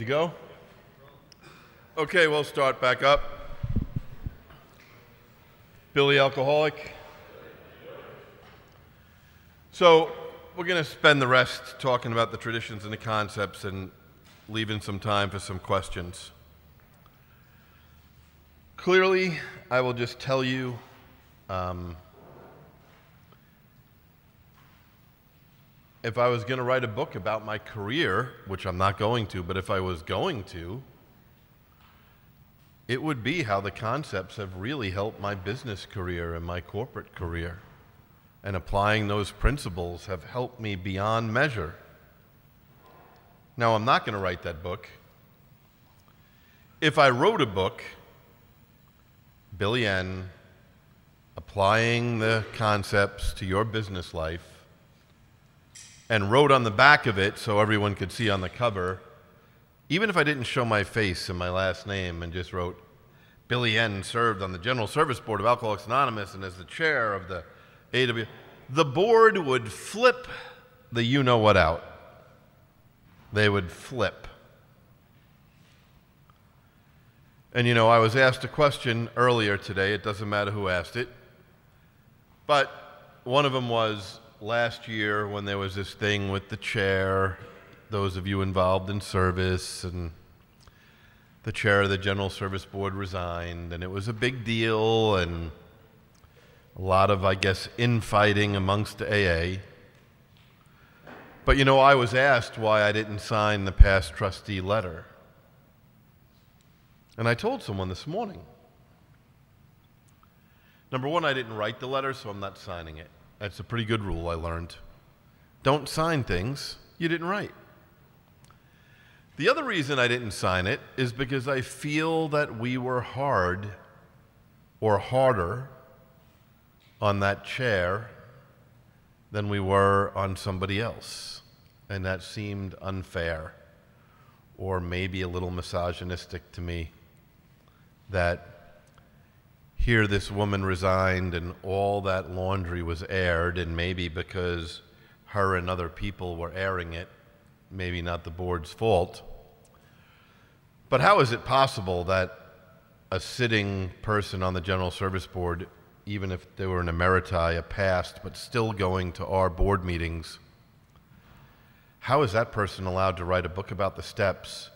To go? Okay, we'll start back up. Billy Alcoholic. So we're going to spend the rest talking about the traditions and the concepts and leaving some time for some questions. Clearly, I will just tell you, if I was going to write a book about my career, which I'm not going to, but if I was going to, it would be how the concepts have really helped my business career and my corporate career. And applying those principles have helped me beyond measure. Now, I'm not going to write that book. If I wrote a book, Billy N., applying the concepts to your business life, and wrote on the back of it so everyone could see on the cover, even if I didn't show my face and my last name and just wrote, Billy N. served on the General Service Board of Alcoholics Anonymous and as the chair of the AW, the board would flip the you-know-what out. They would flip. And I was asked a question earlier today. It doesn't matter who asked it. But one of them was, last year when there was this thing with the chair, those of you involved in service, and the chair of the General Service Board resigned, and it was a big deal, and a lot of, I guess, infighting amongst AA. But I was asked why I didn't sign the past trustee letter. And I told someone this morning. Number one, I didn't write the letter, so I'm not signing it. That's a pretty good rule I learned. Don't sign things you didn't write. The other reason I didn't sign it is because I feel that we were hard or harder on that chair than we were on somebody else. And that seemed unfair or maybe a little misogynistic to me, that here this woman resigned and all that laundry was aired, and maybe because her and other people were airing it, maybe not the board's fault. But how is it possible that a sitting person on the General Service Board, even if they were an emeriti, a past, but still going to our board meetings, how is that person allowed to write a book about the steps,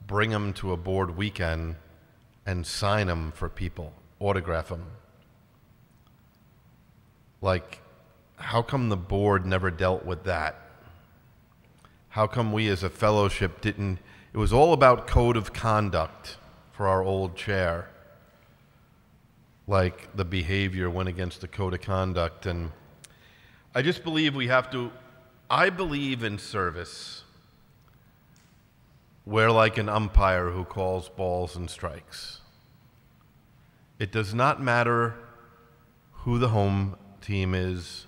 bring them to a board weekend, and sign them for people? Autograph them. Like, how come the board never dealt with that? How come we as a fellowship didn't? It was all about code of conduct for our old chair. Like, the behavior went against the code of conduct. And I just believe we have to, I believe in service. We're like an umpire who calls balls and strikes. It does not matter who the home team is.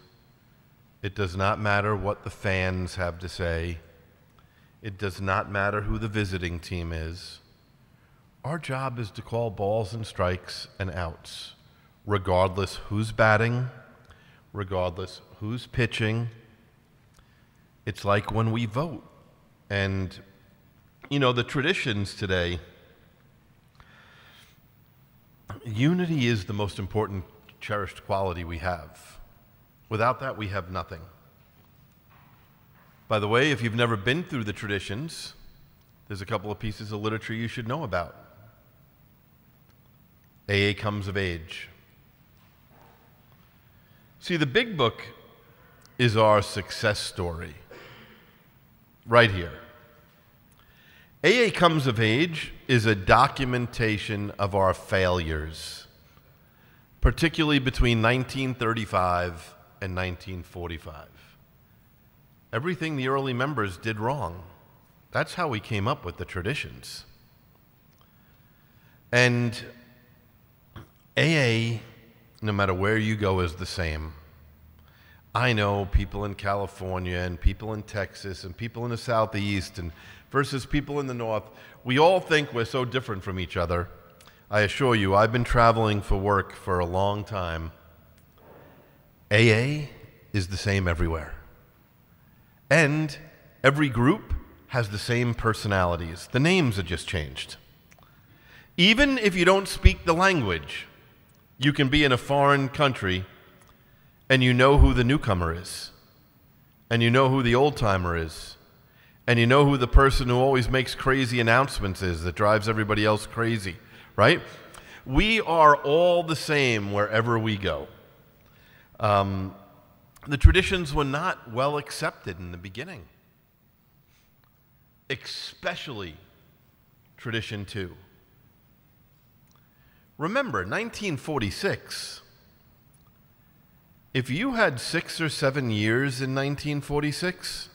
It does not matter what the fans have to say. It does not matter who the visiting team is. Our job is to call balls and strikes and outs, regardless who's batting, regardless who's pitching. It's like when we vote. And, the traditions today, unity is the most important, cherished quality we have. Without that, we have nothing. By the way, if you've never been through the traditions, there's a couple of pieces of literature you should know about. AA Comes of Age. See, the big book is our success story, right here. AA Comes of Age is a documentation of our failures, particularly between 1935 and 1945. Everything the early members did wrong. That's how we came up with the traditions. And AA, no matter where you go, is the same. I know people in California and people in Texas and people in the Southeast and versus people in the North. We all think we're so different from each other. I assure you, I've been traveling for work for a long time. AA is the same everywhere. And every group has the same personalities. The names are just changed. Even if you don't speak the language, you can be in a foreign country and you know who the newcomer is, and you know who the old-timer is, and you know who the person who always makes crazy announcements is that drives everybody else crazy, right? We are all the same wherever we go. The traditions were not well accepted in the beginning, especially tradition 2. Remember, 1946, if you had 6 or 7 years in 1946,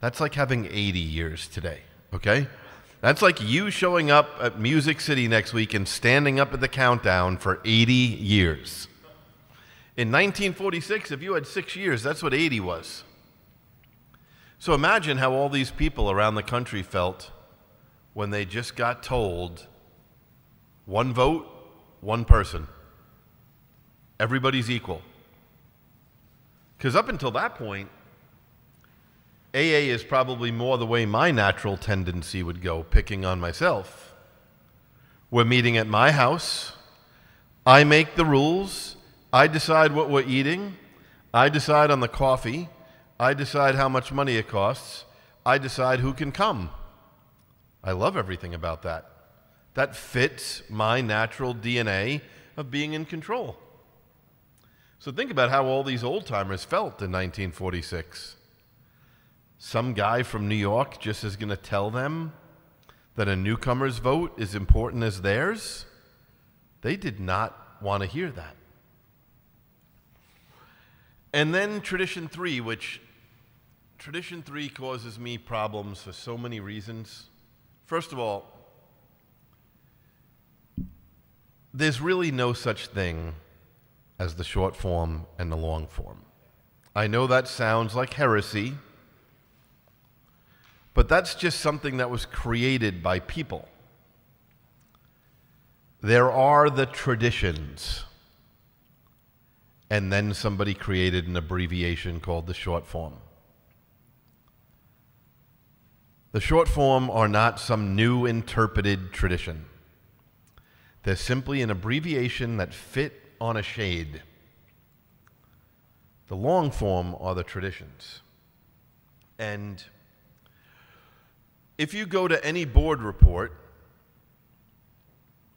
that's like having 80 years today, okay? That's like you showing up at Music City next week and standing up at the countdown for 80 years. In 1946, if you had 6 years, that's what 80 was. So imagine how all these people around the country felt when they just got told, one vote, one person. Everybody's equal. Because up until that point, AA is probably more the way my natural tendency would go, picking on myself. We're meeting at my house. I make the rules. I decide what we're eating. I decide on the coffee. I decide how much money it costs. I decide who can come. I love everything about that. That fits my natural DNA of being in control. So think about how all these old-timers felt in 1946. Some guy from New York just is going to tell them that a newcomer's vote is important as theirs? They did not want to hear that. And then tradition 3, which tradition 3 causes me problems for so many reasons. First of all, there's really no such thing as the short form and the long form. I know that sounds like heresy, but that's just something that was created by people. There are the traditions, and then somebody created an abbreviation called the short form. The short form are not some new interpreted tradition. They're simply an abbreviation that fit on a shade. The long form are the traditions. And if you go to any board report,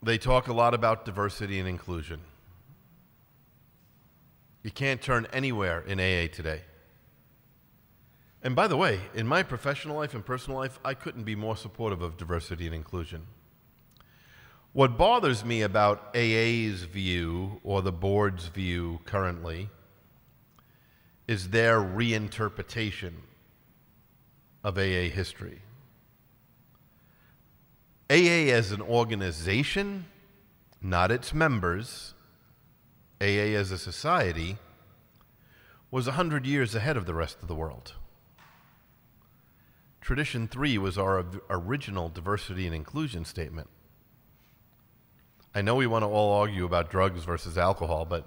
they talk a lot about diversity and inclusion. You can't turn anywhere in AA today. And by the way, in my professional life and personal life, I couldn't be more supportive of diversity and inclusion. What bothers me about AA's view, or the board's view currently, is their reinterpretation of AA history. AA as an organization, not its members, AA as a society, was 100 years ahead of the rest of the world. Tradition 3 was our original diversity and inclusion statement. I know we want to all argue about drugs versus alcohol, but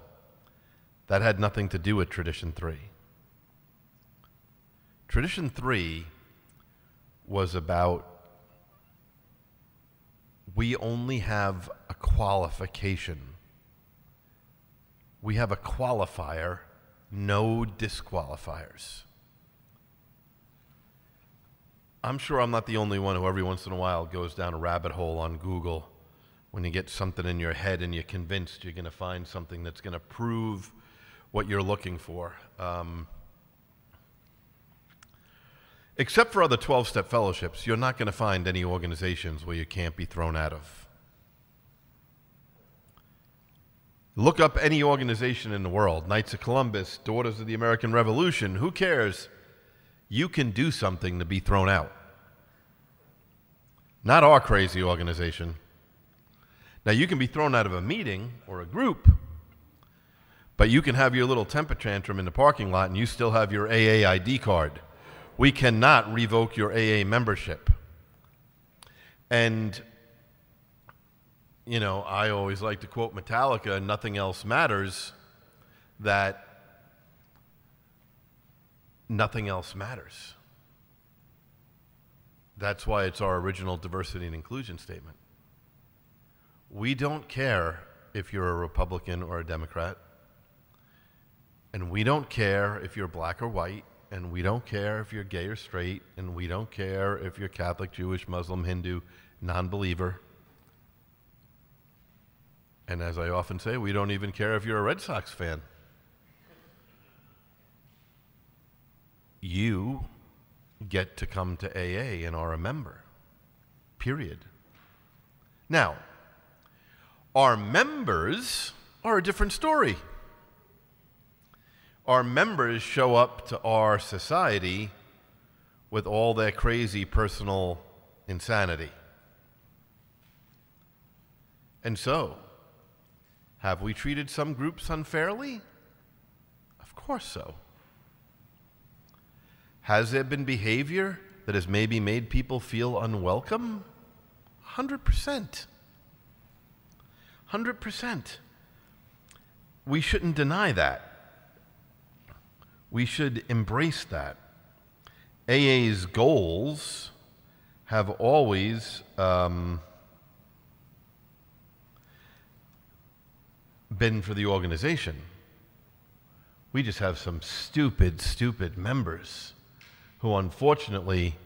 that had nothing to do with Tradition 3. Tradition 3 was about we only have a qualification. We have a qualifier, no disqualifiers. I'm sure I'm not the only one who every once in a while goes down a rabbit hole on Google when you get something in your head and you're convinced you're going to find something that's going to prove what you're looking for. Except for other 12-step fellowships, you're not going to find any organizations where you can't be thrown out of. Look up any organization in the world, Knights of Columbus, Daughters of the American Revolution, who cares? You can do something to be thrown out. Not our crazy organization. Now, you can be thrown out of a meeting or a group, but you can have your little temper tantrum in the parking lot and you still have your AA ID card. We cannot revoke your AA membership. And, you know, I always like to quote Metallica, "Nothing else matters," that nothing else matters. That's why it's our original diversity and inclusion statement. We don't care if you're a Republican or a Democrat, and we don't care if you're black or white, and we don't care if you're gay or straight, and we don't care if you're Catholic, Jewish, Muslim, Hindu, non-believer. And as I often say, we don't even care if you're a Red Sox fan. You get to come to AA and are a member, period. Now, our members are a different story. Our members show up to our society with all their crazy personal insanity. And so, have we treated some groups unfairly? Of course so. Has there been behavior that has maybe made people feel unwelcome? 100%. 100%. We shouldn't deny that. We should embrace that. AA's goals have always been for the organization. We just have some stupid, stupid members who unfortunately,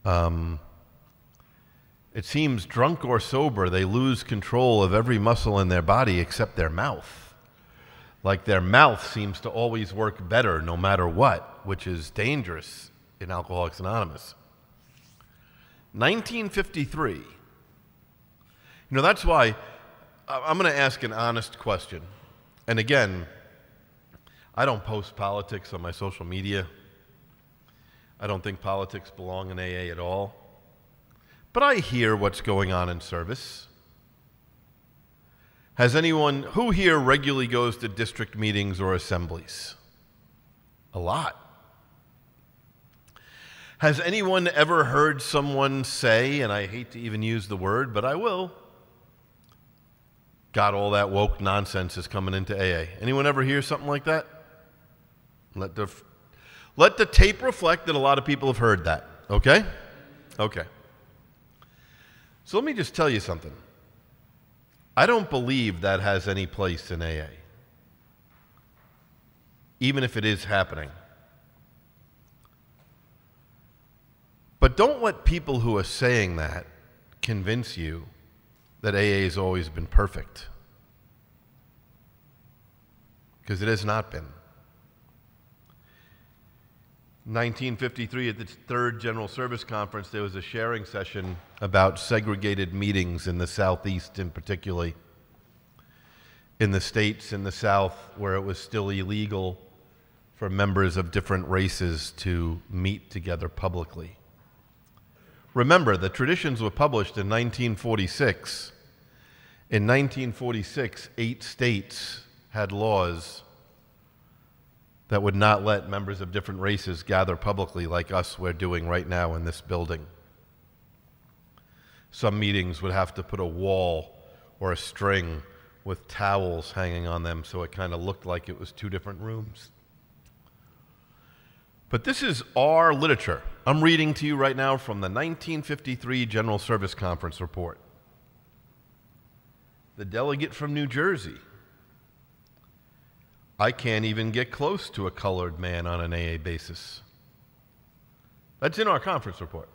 it seems drunk or sober, they lose control of every muscle in their body except their mouth. Like their mouth seems to always work better no matter what, which is dangerous in Alcoholics Anonymous. 1953. You know, that's why I'm going to ask an honest question. And again, I don't post politics on my social media. I don't think politics belong in AA at all. But I hear what's going on in service. Has anyone, who here regularly goes to district meetings or assemblies? A lot. Has anyone ever heard someone say, and I hate to even use the word, but I will, God, all that woke nonsense is coming into AA? Anyone ever hear something like that? Let the tape reflect that a lot of people have heard that, okay? Okay. So let me just tell you something. I don't believe that has any place in AA, even if it is happening. But don't let people who are saying that convince you that AA has always been perfect, because it has not been. 1953, at the third General Service Conference, there was a sharing session about segregated meetings in the Southeast, and particularly in the states in the South where it was still illegal for members of different races to meet together publicly. Remember, the traditions were published in 1946. In 1946, 8 states had laws that would not let members of different races gather publicly like us we're doing right now in this building. Some meetings would have to put a wall or a string with towels hanging on them so it kind of looked like it was 2 different rooms. But this is our literature. I'm reading to you right now from the 1953 General Service Conference report. The delegate from New Jersey: I can't even get close to a colored man on an AA basis. That's in our conference report.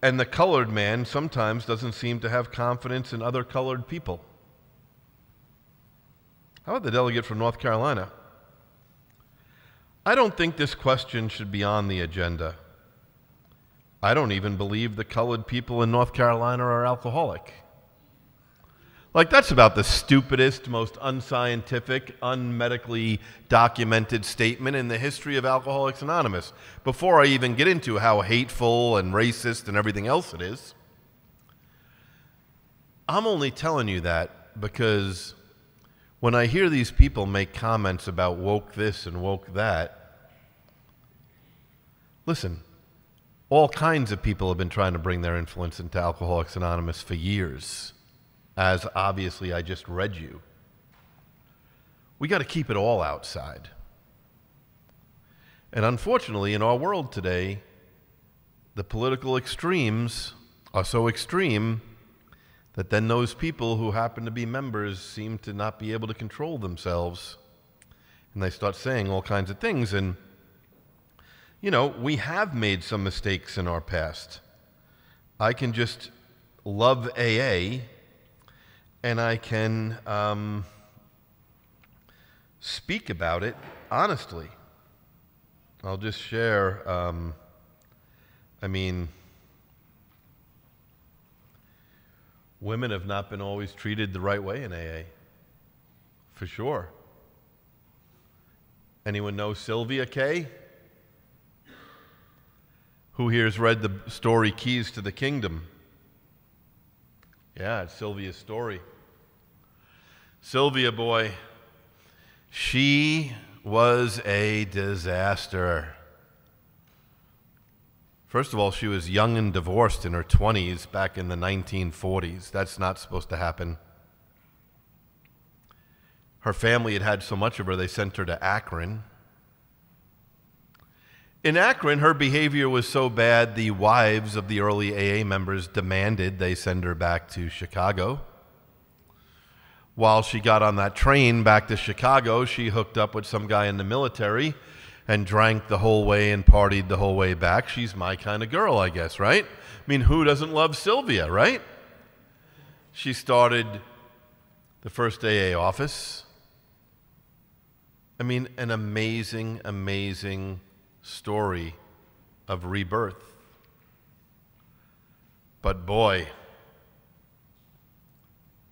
And the colored man sometimes doesn't seem to have confidence in other colored people. How about the delegate from North Carolina? I don't think this question should be on the agenda. I don't even believe the colored people in North Carolina are alcoholic. Like, that's about the stupidest, most unscientific, unmedically documented statement in the history of Alcoholics Anonymous, before I even get into how hateful and racist and everything else it is. I'm only telling you that because when I hear these people make comments about woke this and woke that, listen, all kinds of people have been trying to bring their influence into Alcoholics Anonymous for years, as obviously I just read you. We got to keep it all outside. And unfortunately, in our world today, the political extremes are so extreme that then those people who happen to be members seem to not be able to control themselves. And they start saying all kinds of things. And, you know, we have made some mistakes in our past. I can just love AA, and I can speak about it honestly. I'll just share, women have not been always treated the right way in AA, for sure. Anyone know Sylvia Kay? Who here has read the story Keys to the Kingdom? Yeah, it's Sylvia's story. Sylvia, boy, she was a disaster. First of all, she was young and divorced in her 20s back in the 1940s. That's not supposed to happen. Her family had had so much of her, they sent her to Akron. In Akron, her behavior was so bad, the wives of the early AA members demanded they send her back to Chicago. While she got on that train back to Chicago, she hooked up with some guy in the military and drank the whole way and partied the whole way back. She's my kind of girl, I guess, right? I mean, who doesn't love Sylvia, right? She started the first AA office. I mean, an amazing, amazing story of rebirth. But boy,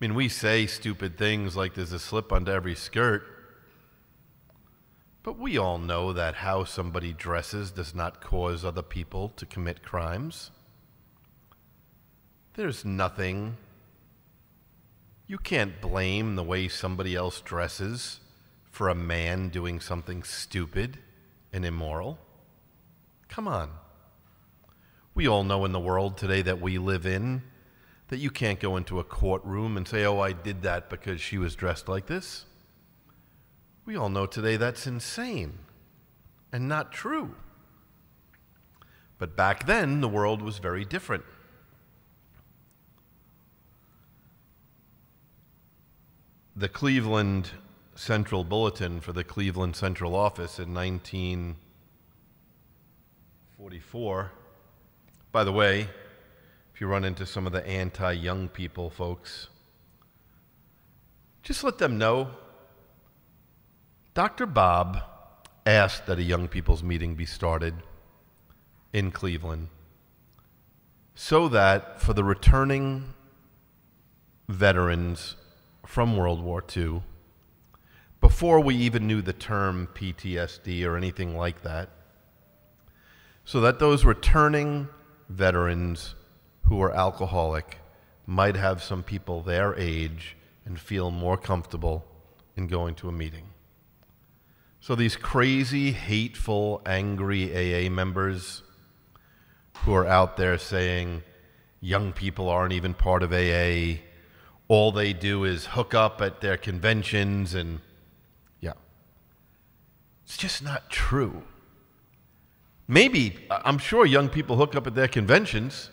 I mean, we say stupid things like there's a slip under every skirt, but we all know that how somebody dresses does not cause other people to commit crimes. There's nothing. You can't blame the way somebody else dresses for a man doing something stupid and immoral. Come on. We all know in the world today that we live in that you can't go into a courtroom and say, oh, I did that because she was dressed like this. We all know today that's insane and not true. But back then, the world was very different. The Cleveland Central Bulletin for the Cleveland Central office in 1944. By the way, if you run into some of the anti-young people folks, just let them know Dr. Bob asked that a young people's meeting be started in Cleveland so that for the returning veterans from World War II, before we even knew the term PTSD or anything like that, so that those returning veterans who were alcoholic might have some people their age and feel more comfortable in going to a meeting. So these crazy, hateful, angry AA members who are out there saying young people aren't even part of AA, all they do is hook up at their conventions, and yeah, it's just not true. Maybe, I'm sure young people hook up at their conventions.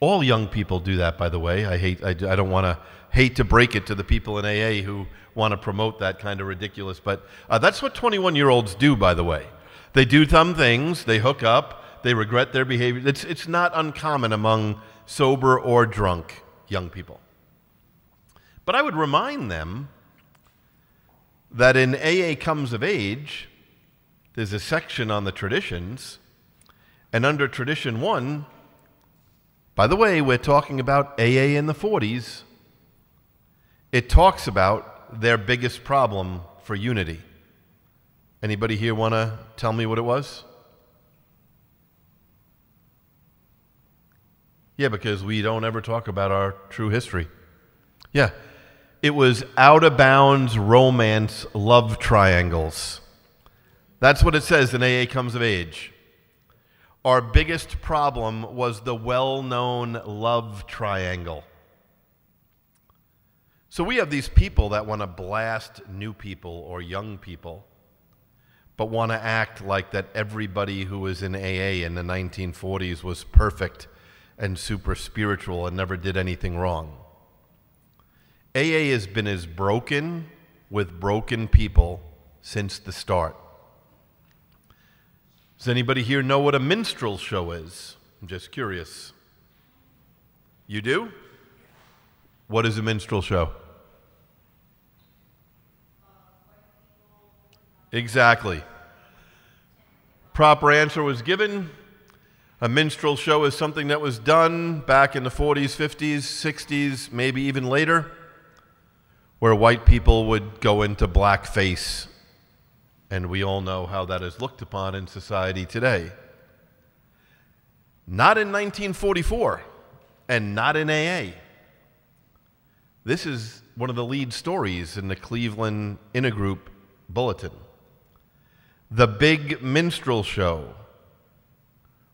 All young people do that, by the way. I don't want to hate to break it to the people in AA who want to promote that kind of ridiculous, but that's what 21-year-olds do, by the way. They do dumb things, they hook up, they regret their behavior. It's not uncommon among sober or drunk young people. But I would remind them that in AA Comes of Age, there's a section on the traditions, and under Tradition 1, by the way, we're talking about AA in the 40s, it talks about their biggest problem for unity. Anybody here want to tell me what it was? Yeah, because we don't ever talk about our true history. Yeah, it was out-of-bounds romance love triangles. That's what it says in AA Comes of Age. Our biggest problem was the well-known love triangle. So we have these people that want to blast new people or young people. but want to act like that everybody who was in AA in the 1940s was perfect and super spiritual and never did anything wrong. AA has been as broken with broken people since the start. Does anybody here know what a minstrel show is? I'm just curious. You do? What is a minstrel show? Exactly. Proper answer was given. A minstrel show is something that was done back in the 40s, 50s, 60s, maybe even later, where white people would go into blackface, and we all know how that is looked upon in society today. Not in 1944, and not in AA. This is one of the lead stories in the Cleveland Intergroup Bulletin. The Big Minstrel Show,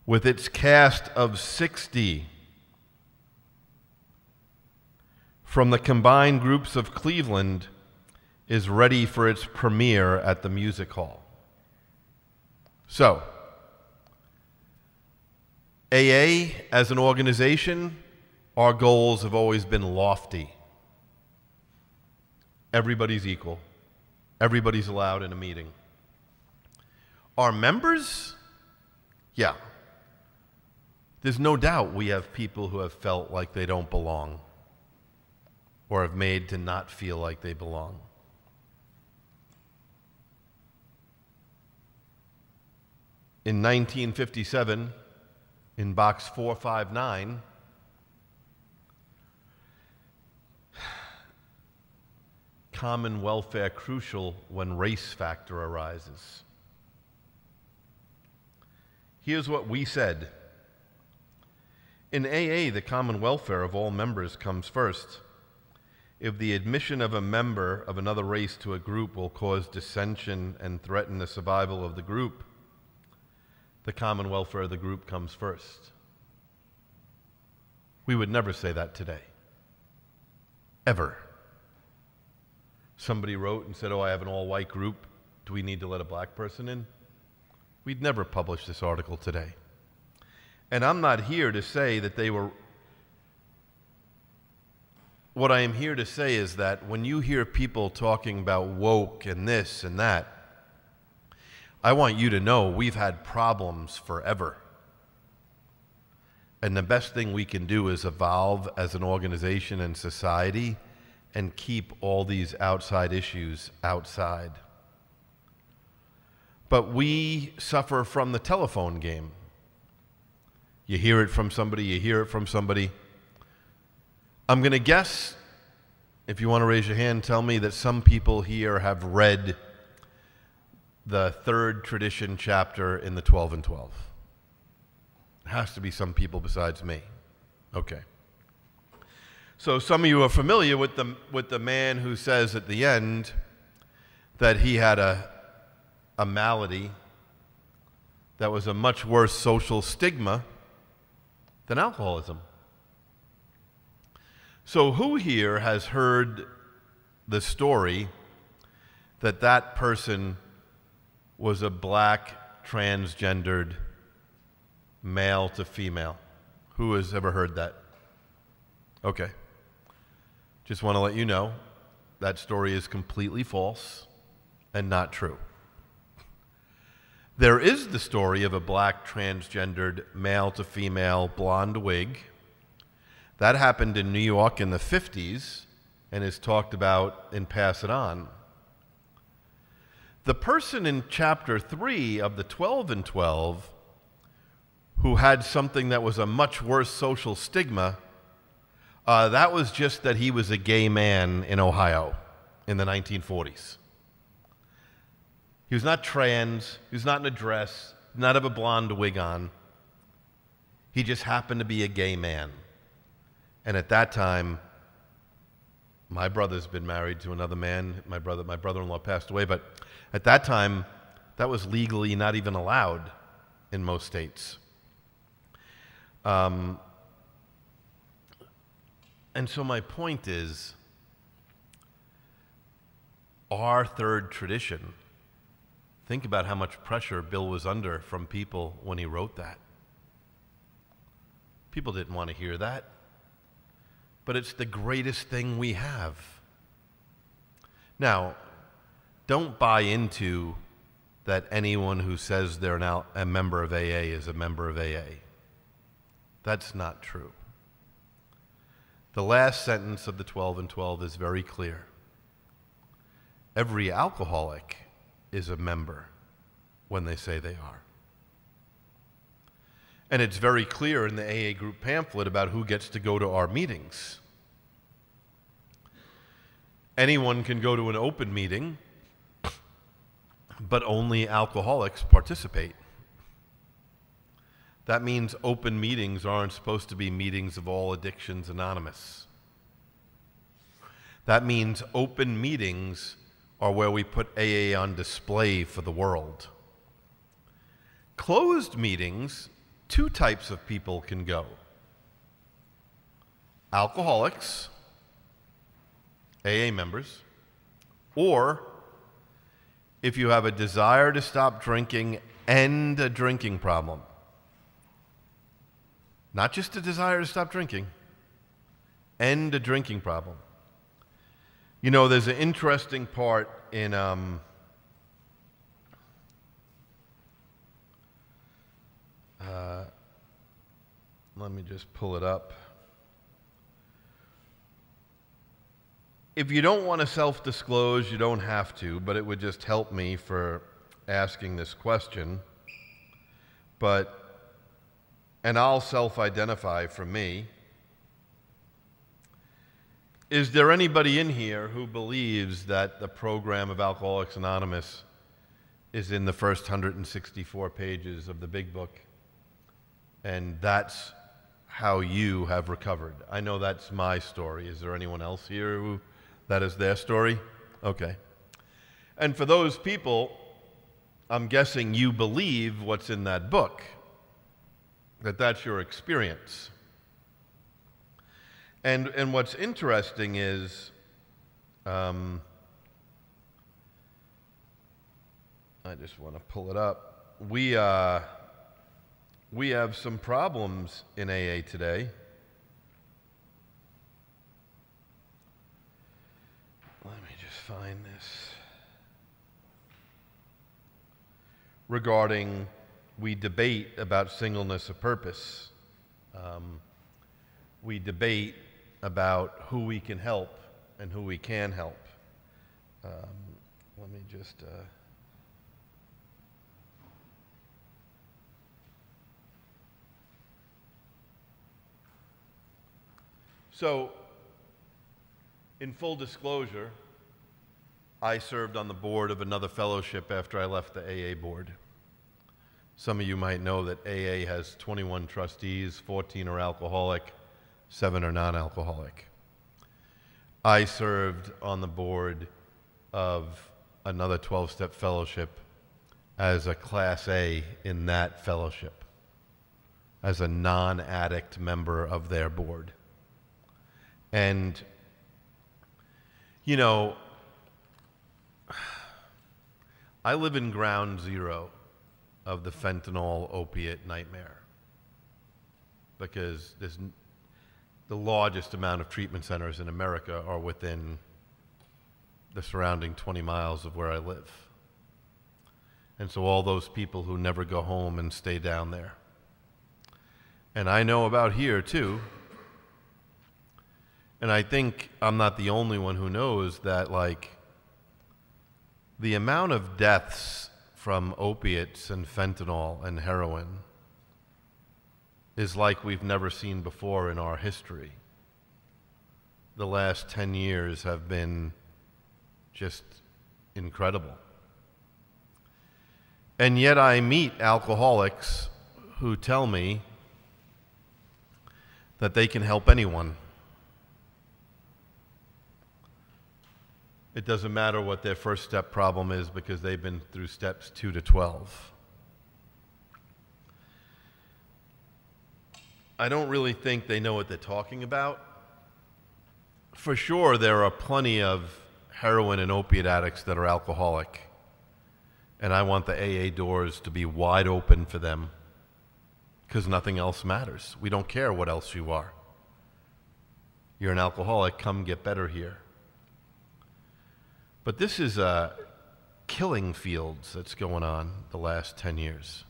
with its cast of 60 from the combined groups of Cleveland, is ready for its premiere at the Music Hall. So, AA, as an organization, our goals have always been lofty. Everybody's equal. Everybody's allowed in a meeting. Our members? Yeah. There's no doubt we have people who have felt like they don't belong or have made to not feel like they belong. In 1957, in box 459, common welfare crucial when race factor arises. Here's what we said. In AA, the common welfare of all members comes first. If the admission of a member of another race to a group will cause dissension and threaten the survival of the group, the common welfare of the group comes first. We would never say that today. Ever. Somebody wrote and said, oh, I have an all-white group. Do we need to let a black person in? We'd never publish this article today. And I'm not here to say that they were... What I am here to say is that when you hear people talking about woke and this and that, I want you to know we've had problems forever. And the best thing we can do is evolve as an organization and society and keep all these outside issues outside. But we suffer from the telephone game. You hear it from somebody, you hear it from somebody. I'm going to guess, if you want to raise your hand, tell me that some people here have read the third tradition chapter in the 12 and 12. It has to be some people besides me. Okay. So some of you are familiar with the man who says at the end that he had a malady that was a much worse social stigma than alcoholism. So who here has heard the story that that person was a black, transgendered, male to female? Who has ever heard that? Okay. Just want to let you know that story is completely false and not true. There is the story of a black, transgendered, male to female, blonde wig. That happened in New York in the 50s and is talked about in Pass It On. The person in chapter 3 of the 12 and 12 who had something that was a much worse social stigma, that was just that he was a gay man in Ohio in the 1940s. He was not trans, he was not in a dress, did not have a blonde wig on. He just happened to be a gay man. And at that time, my brother's been married to another man. My brother-in-law passed away, but at that time, that was legally not even allowed in most states. And so my point is, our third tradition Think about how much pressure Bill was under from people when he wrote that. People didn't want to hear that. But it's the greatest thing we have. Now, don't buy into that anyone who says they're now a member of AA is a member of AA. That's not true. The last sentence of the 12 and 12 is very clear. Every alcoholic is a member when they say they are. And it's very clear in the AA group pamphlet about who gets to go to our meetings. Anyone can go to an open meeting, but only alcoholics participate. That means open meetings aren't supposed to be meetings of all addictions anonymous. That means open meetings are where we put AA on display for the world. Closed meetings, two types of people can go. Alcoholics, AA members, or if you have a desire to stop drinking and a drinking problem. Not just a desire to stop drinking, and a drinking problem. You know, there's an interesting part in let me just pull it up. If you don't want to self-disclose, you don't have to, but it would just help me for asking this question. And I'll self-identify for me. Is there anybody in here who believes that the program of Alcoholics Anonymous is in the first 164 pages of the big book, and that's how you have recovered? I know that's my story. Is there anyone else here who that is their story? Okay. And for those people, I'm guessing you believe what's in that book, that that's your experience. And what's interesting is, I just want to pull it up. We have some problems in AA today. Let me just find this. Regarding, we debate about singleness of purpose. We debate about who we can help and who we can help. Let me just... So, in full disclosure, I served on the board of another fellowship after I left the AA board. Some of you might know that AA has 21 trustees, 14 are alcoholic, 7 are non-alcoholic. I served on the board of another 12-step fellowship as a Class A in that fellowship, as a non-addict member of their board. And, you know, I live in ground zero of the fentanyl opiate nightmare because the largest amount of treatment centers in America are within the surrounding 20 miles of where I live. And so all those people who never go home and stay down there. And I know about here too. And I think I'm not the only one who knows that, like, the amount of deaths from opiates and fentanyl and heroin is like we've never seen before in our history. The last 10 years have been just incredible. And yet I meet alcoholics who tell me that they can help anyone. It doesn't matter what their first step problem is because they've been through steps 2 to 12. I don't really think they know what they're talking about. For sure, there are plenty of heroin and opiate addicts that are alcoholic. And I want the AA doors to be wide open for them because nothing else matters. We don't care what else you are. You're an alcoholic, come get better here. But this is killing fields that's going on the last 10 years.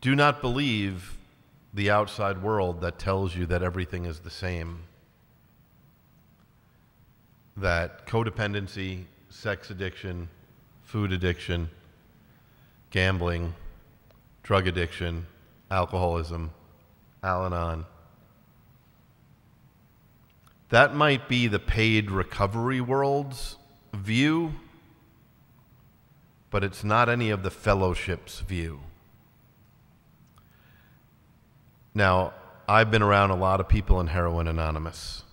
Do not believe the outside world that tells you that everything is the same. That codependency, sex addiction, food addiction, gambling, drug addiction, alcoholism, Al-Anon, that might be the paid recovery world's view, but it's not any of the fellowship's view. Now, I've been around a lot of people in Heroin Anonymous.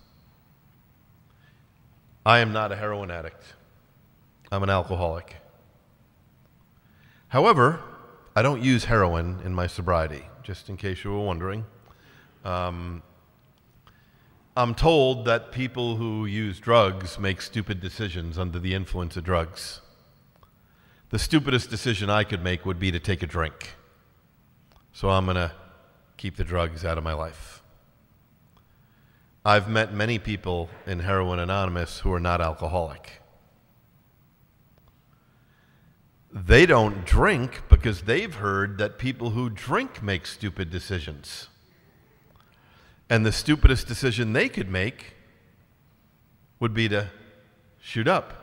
I am not a heroin addict. I'm an alcoholic. However, I don't use heroin in my sobriety, just in case you were wondering. I'm told that people who use drugs make stupid decisions under the influence of drugs. The stupidest decision I could make would be to take a drink. So I'm going to keep the drugs out of my life. I've met many people in Heroin Anonymous who are not alcoholic. They don't drink because they've heard that people who drink make stupid decisions. And the stupidest decision they could make would be to shoot up.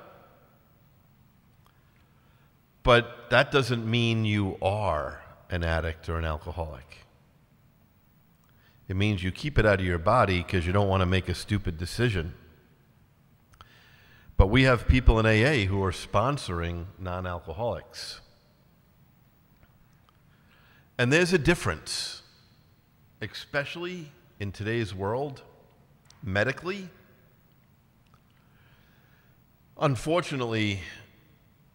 But that doesn't mean you are an addict or an alcoholic. It means you keep it out of your body because you don't want to make a stupid decision. But we have people in AA who are sponsoring non-alcoholics. And there's a difference, especially in today's world, medically. Unfortunately,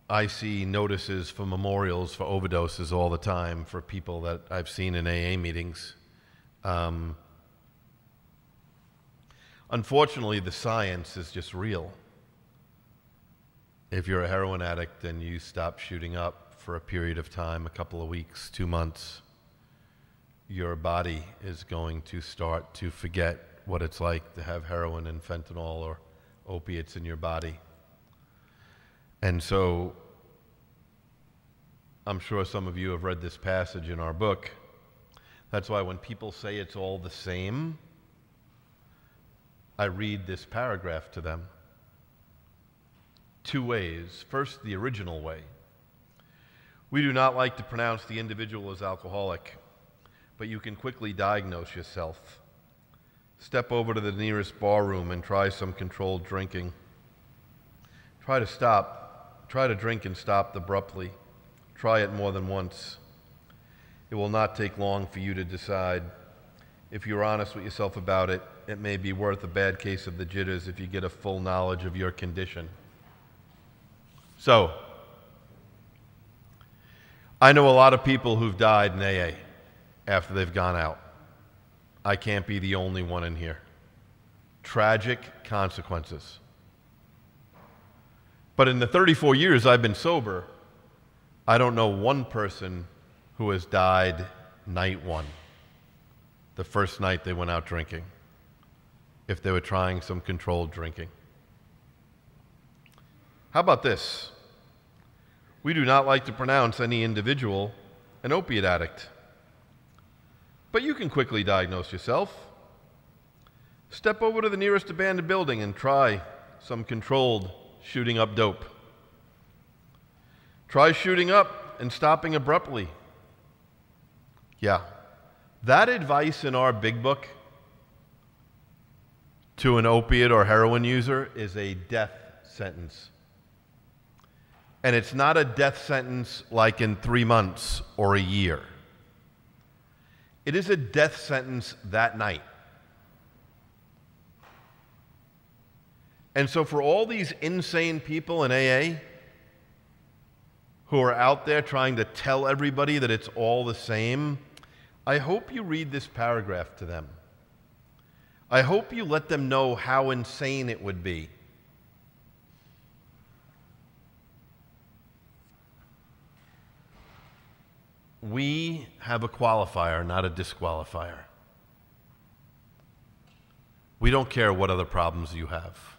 I see notices for memorials for overdoses all the time for people that I've seen in AA meetings. Unfortunately, the science is just real. If you're a heroin addict and you stop shooting up for a period of time, a couple of weeks, 2 months, your body is going to start to forget what it's like to have heroin and fentanyl or opiates in your body. And so, I'm sure some of you have read this passage in our book. That's why when people say it's all the same, I read this paragraph to them. 2 ways. First, the original way. We do not like to pronounce the individual as alcoholic, but you can quickly diagnose yourself. Step over to the nearest bar room and try some controlled drinking. Try to drink and stop abruptly. Try it more than once. It will not take long for you to decide. If you're honest with yourself about it, it may be worth a bad case of the jitters if you get a full knowledge of your condition. So, I know a lot of people who've died in AA after they've gone out. I can't be the only one in here. Tragic consequences. But in the 34 years I've been sober, I don't know one person who has died night one, the first night they went out drinking, if they were trying some controlled drinking. How about this? We do not like to pronounce any individual an opiate addict, but you can quickly diagnose yourself. Step over to the nearest abandoned building and try some controlled shooting up dope. Try shooting up and stopping abruptly. Yeah, that advice in our big book to an opiate or heroin user is a death sentence. And it's not a death sentence like in 3 months or a year. It is a death sentence that night. And so for all these insane people in AA who are out there trying to tell everybody that it's all the same, I hope you read this paragraph to them. I hope you let them know how insane it would be we have a qualifier, not a disqualifier. We don't care what other problems you have.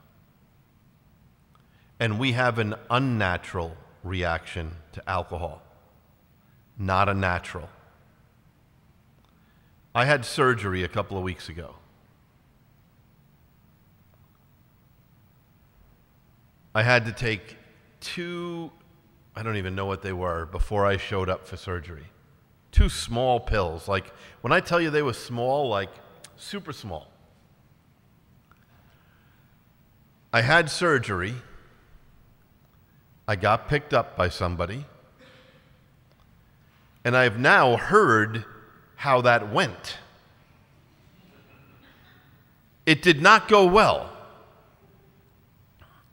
And we have an unnatural reaction to alcohol, not a natural. I had surgery a couple of weeks ago. I had to take 2, I don't even know what they were, before I showed up for surgery. 2 small pills. Like, when I tell you they were small, like super small. I had surgery. I got picked up by somebody. And I've now heard how that went. It did not go well.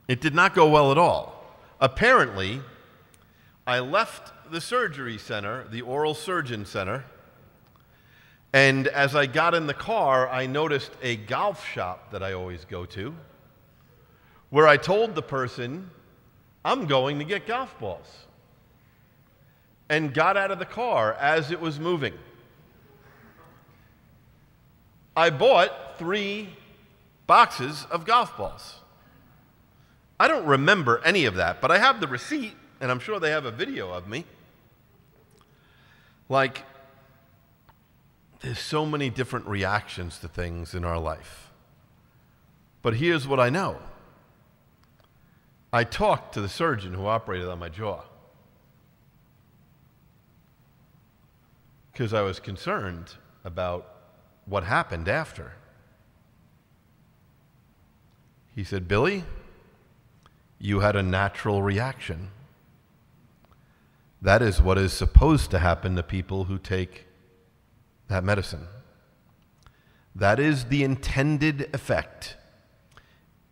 It did not go well at all. Apparently, I left the surgery center, the oral surgeon center, and as I got in the car, I noticed a golf shop that I always go to, where I told the person, I'm going to get golf balls, and got out of the car as it was moving. I bought 3 boxes of golf balls. I don't remember any of that, but I have the receipt, and I'm sure they have a video of me. Like, there's so many different reactions to things in our life. But here's what I know. I talked to the surgeon who operated on my jaw because I was concerned about what happened after. He said, Billy, you had a natural reaction. That is what is supposed to happen to people who take that medicine. That is the intended effect.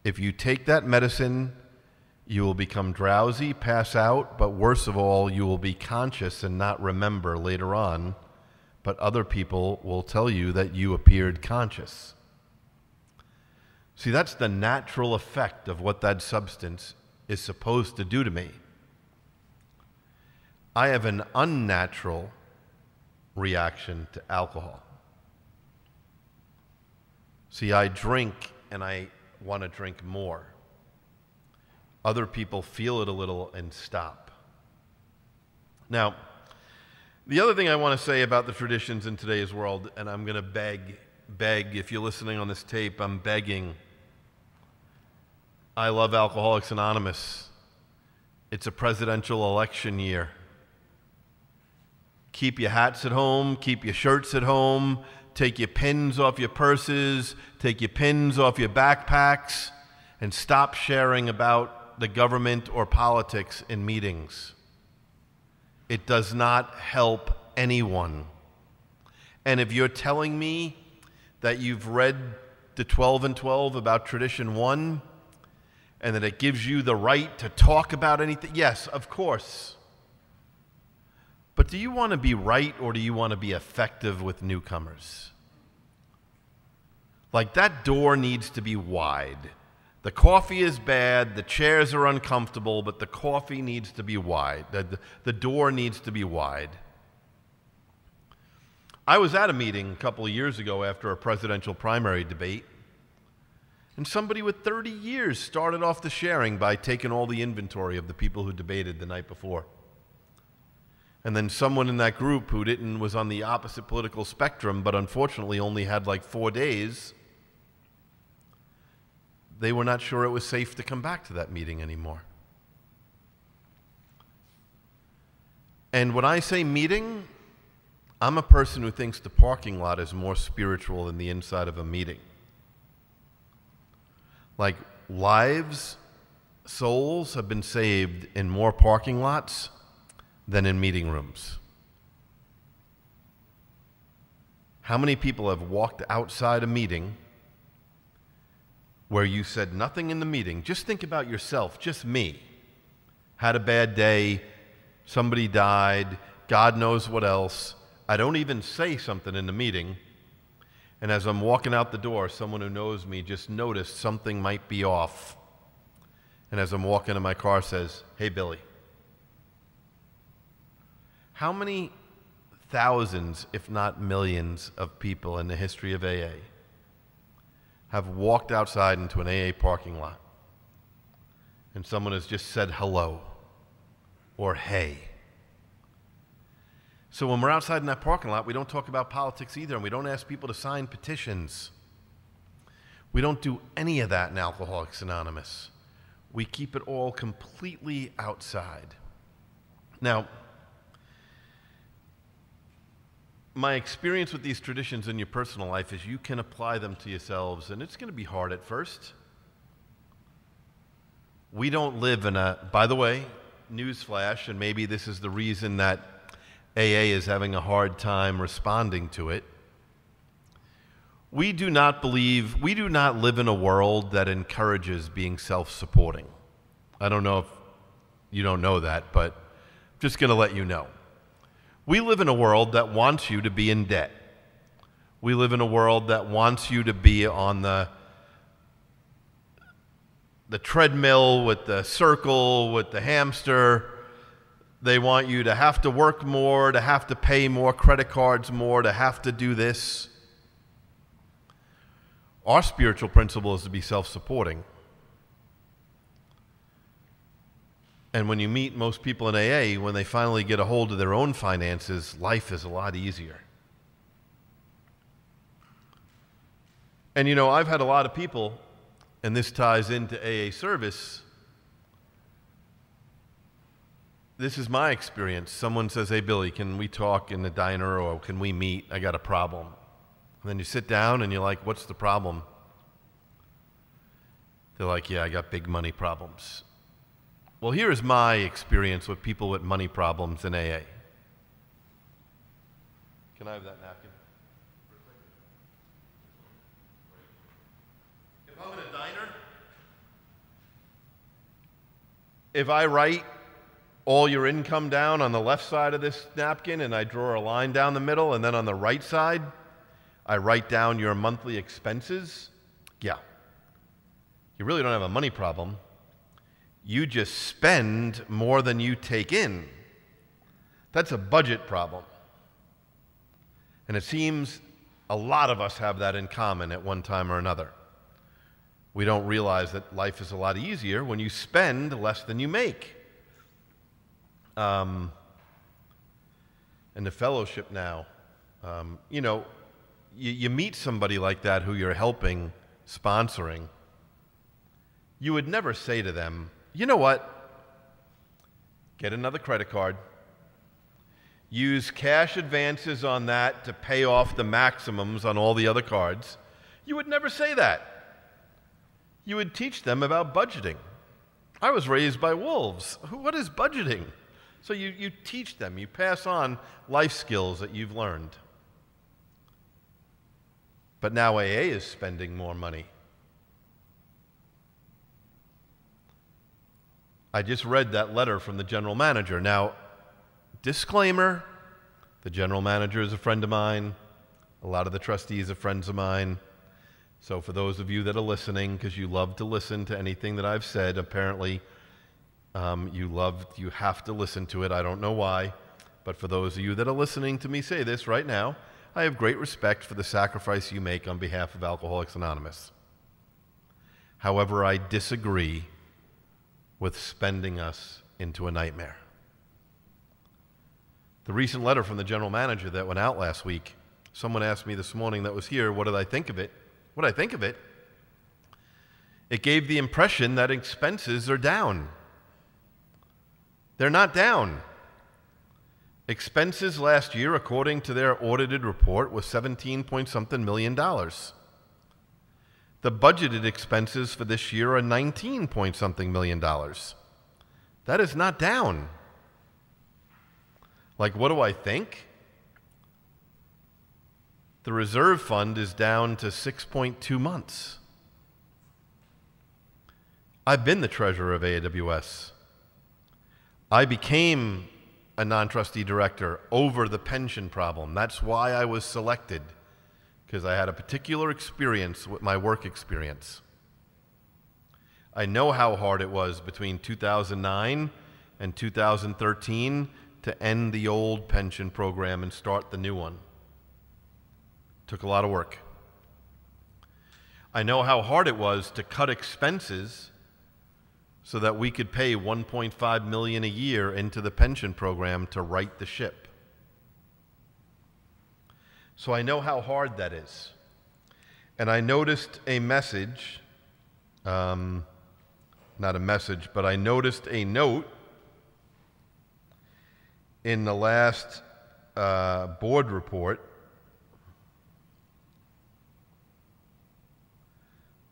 If you take that medicine, you will become drowsy, pass out, but worst of all, you will be conscious and not remember later on, but other people will tell you that you appeared conscious. See, that's the natural effect of what that substance is supposed to do to me. I have an unnatural reaction to alcohol. See, I drink and I want to drink more. Other people feel it a little and stop. Now, the other thing I want to say about the traditions in today's world, and I'm going to beg, if you're listening on this tape, I'm begging. I love Alcoholics Anonymous. It's a presidential election year. Keep your hats at home, keep your shirts at home, take your pins off your purses, take your pins off your backpacks, and stop sharing about the government or politics in meetings. It does not help anyone. And if you're telling me that you've read the 12 and 12 about Tradition 1, and that it gives you the right to talk about anything, yes, of course. But do you want to be right or do you want to be effective with newcomers? Like, that door needs to be wide. The coffee is bad, the chairs are uncomfortable, but the coffee needs to be wide. The door needs to be wide. I was at a meeting a couple of years ago after a presidential primary debate, and somebody with 30 years started off the sharing by taking all the inventory of the people who debated the night before. And then someone in that group who was on the opposite political spectrum, but unfortunately only had like 4 days, they were not sure it was safe to come back to that meeting anymore. And when I say meeting, I'm a person who thinks the parking lot is more spiritual than the inside of a meeting. Like, lives, souls have been saved in more parking lots than in meeting rooms. How many people have walked outside a meeting where you said nothing in the meeting? Just think about yourself, just me. Had a bad day, somebody died, God knows what else. I don't even say something in the meeting. And as I'm walking out the door, someone who knows me just noticed something might be off. And as I'm walking to my car says, "Hey, Billy." How many thousands, if not millions, of people in the history of AA have walked outside into an AA parking lot and someone has just said hello or hey. So when we're outside in that parking lot, we don't talk about politics either, and we don't ask people to sign petitions. We don't do any of that in Alcoholics Anonymous. We keep it all completely outside. Now, my experience with these traditions in your personal life is you can apply them to yourselves, and it's going to be hard at first. We don't live in a, by the way, newsflash, and maybe this is the reason that AA is having a hard time responding to it. We do not live in a world that encourages being self-supporting. I don't know if you don't know that, but I'm just going to let you know. We live in a world that wants you to be in debt. We live in a world that wants you to be on the treadmill with the circle, with the hamster. They want you to have to work more, to have to pay more credit cards more, to have to do this. Our spiritual principle is to be self-supporting. And when you meet most people in AA, when they finally get a hold of their own finances, life is a lot easier. And you know, I've had a lot of people, and this ties into AA service. This is my experience. Someone says, hey, Billy, can we talk in the diner, or can we meet? I got a problem. And then you sit down and you're like, what's the problem? They're like, yeah, I got big money problems. Well, here is my experience with people with money problems in AA. Can I have that napkin? If I'm in a diner, if I write all your income down on the left side of this napkin and I draw a line down the middle, and then on the right side, I write down your monthly expenses, yeah, you really don't have a money problem. You just spend more than you take in. That's a budget problem. And it seems a lot of us have that in common at one time or another. We don't realize that life is a lot easier when you spend less than you make. And the fellowship now, you know, you meet somebody like that who you're helping, sponsoring. You would never say to them, you know what, get another credit card, use cash advances on that to pay off the maximums on all the other cards. You would never say that. You would teach them about budgeting. I was raised by wolves. What is budgeting? So you teach them, you pass on life skills that you've learned. But now AA is spending more money. I just read that letter from the general manager. Now, disclaimer, the general manager is a friend of mine. A lot of the trustees are friends of mine. So for those of you that are listening, because you love to listen to anything that I've said, apparently you have to listen to it. I don't know why. But for those of you that are listening to me say this right now, I have great respect for the sacrifice you make on behalf of Alcoholics Anonymous. However, I disagree with spending us into a nightmare. The recent letter from the general manager that went out last week, someone asked me this morning that was here, what did I think of it? What did I think of it? It gave the impression that expenses are down. They're not down. Expenses last year, according to their audited report, was $17-point-something million. The budgeted expenses for this year are $19-point-something million. That is not down. Like, what do I think? The reserve fund is down to 6.2 months. I've been the treasurer of AWS. I became a non-trustee director over the pension problem. That's why I was selected, because I had a particular experience with my work experience. I know how hard it was between 2009 and 2013 to end the old pension program and start the new one. Took a lot of work. I know how hard it was to cut expenses so that we could pay $1.5 million a year into the pension program to right the ship. So I know how hard that is. And I noticed a message, not a message, but I noticed a note in the last board report.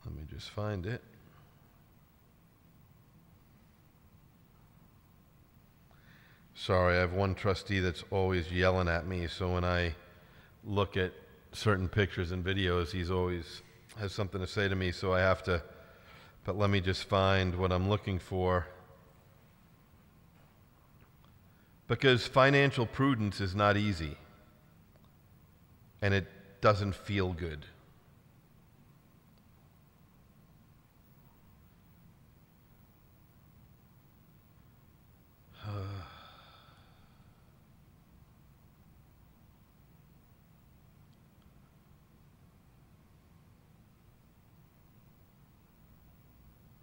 Let me just find it. Sorry, I have one trustee that's always yelling at me, so when I look at certain pictures and videos, he's always has something to say to me, so I have to, but let me just find what I'm looking for. Because financial prudence is not easy, and it doesn't feel good.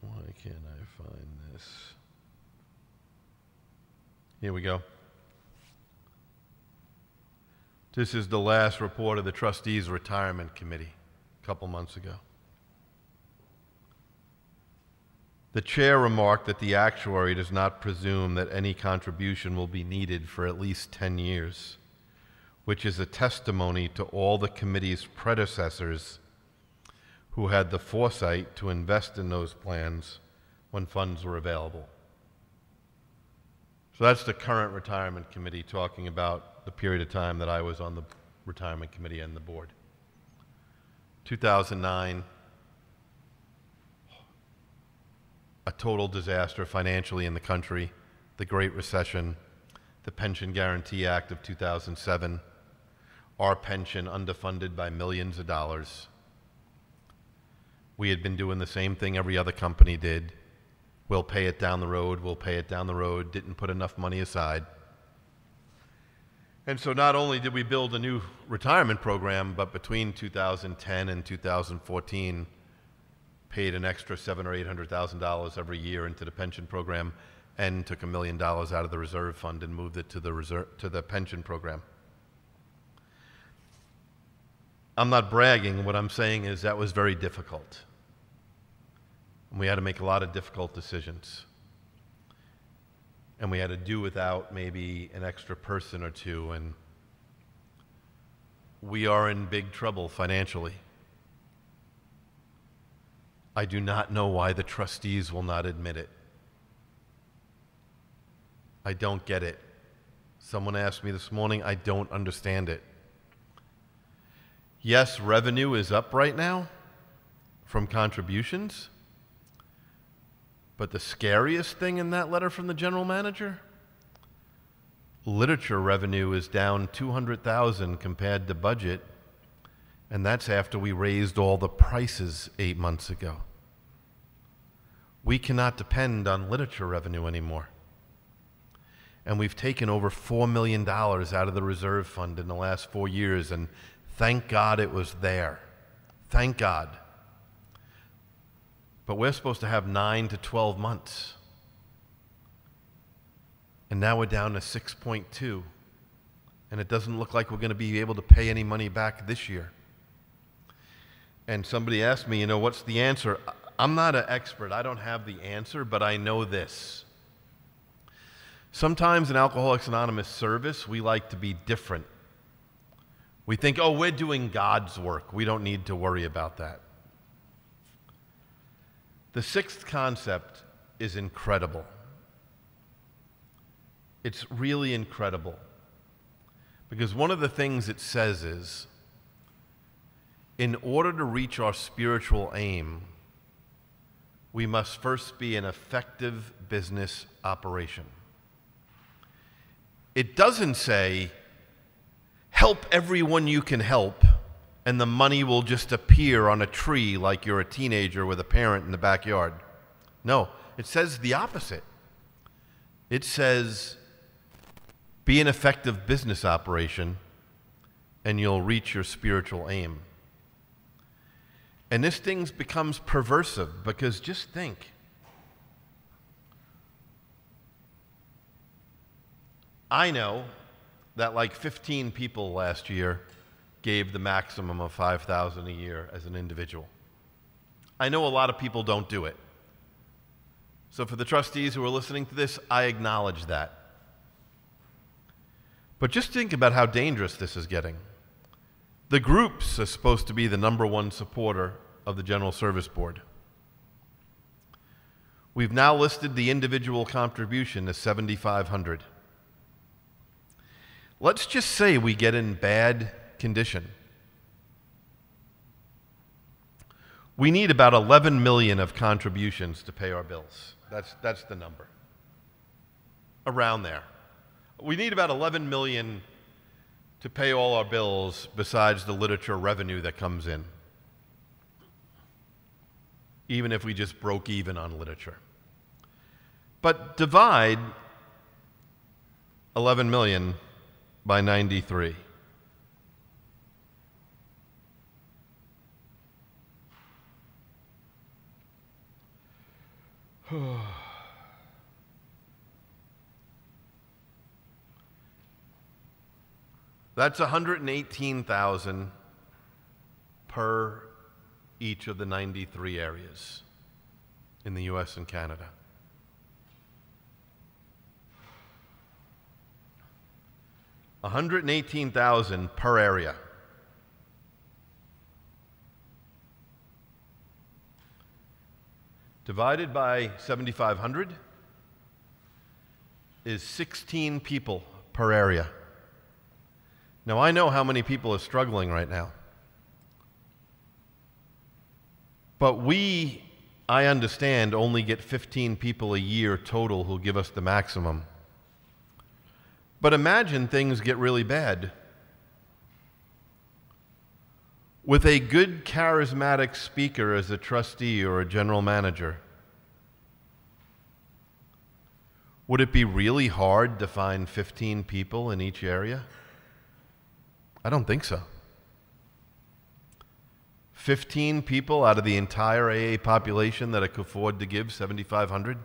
Why can't I find this? Here we go. This is the last report of the trustees' retirement committee a couple months ago. The chair remarked that the actuary does not presume that any contribution will be needed for at least 10 years, which is a testimony to all the committee's predecessors who had the foresight to invest in those plans when funds were available. So that's the current retirement committee talking about the period of time that I was on the retirement committee and the board. 2009, a total disaster financially in the country, the Great Recession, the Pension Guarantee Act of 2007, our pension underfunded by millions of dollars. We had been doing the same thing every other company did. We'll pay it down the road, we'll pay it down the road, didn't put enough money aside. And so not only did we build a new retirement program, but between 2010 and 2014, paid an extra $700,000 or $800,000 every year into the pension program, and took $1 million out of the reserve fund and moved it to the pension program. I'm not bragging. What I'm saying is that was very difficult. And we had to make a lot of difficult decisions. And we had to do without maybe an extra person or two, and we are in big trouble financially. I do not know why the trustees will not admit it. I don't get it. Someone asked me this morning, I don't understand it. Yes, revenue is up right now from contributions, but the scariest thing in that letter from the general manager, literature revenue is down $200,000 compared to budget, and that's after we raised all the prices 8 months ago. We cannot depend on literature revenue anymore. And we've taken over $4 million out of the reserve fund in the last 4 years, and thank God it was there. Thank God. But we're supposed to have 9 to 12 months. And now we're down to 6.2. And it doesn't look like we're going to be able to pay any money back this year. And somebody asked me, what's the answer? I'm not an expert. I don't have the answer, but I know this. Sometimes in Alcoholics Anonymous service, we like to be different. We think, we're doing God's work. We don't need to worry about that. The sixth concept is incredible. It's really incredible. Because one of the things it says is, in order to reach our spiritual aim, we must first be an effective business operation. It doesn't say, help everyone you can help, and the money will just appear on a tree like you're a teenager with a parent in the backyard. No, it says the opposite. It says, Be an effective business operation, and you'll reach your spiritual aim. And this thing becomes perversive because just think. I know that like 15 people last year gave the maximum of $5,000 a year as an individual. I know a lot of people don't do it. So for the trustees who are listening to this, I acknowledge that. But just think about how dangerous this is getting. The groups are supposed to be the #1 supporter of the General Service Board. We've now listed the individual contribution as $7,500. Let's just say we get in bad condition. We need about 11 million of contributions to pay our bills. That's the number. Around there. We need about 11 million to pay all our bills besides the literature revenue that comes in. Even if we just broke even on literature. But divide 11 million by 93. That's 118,000 per each of the 93 areas in the US and Canada. $118,000 per area. Divided by 7,500 is 16 people per area. Now, I know how many people are struggling right now. But I understand, only get 15 people a year total who give us the maximum. But imagine things get really bad. With a good charismatic speaker as a trustee or a general manager, would it be really hard to find 15 people in each area? I don't think so. 15 people out of the entire AA population that could afford to give $7,500?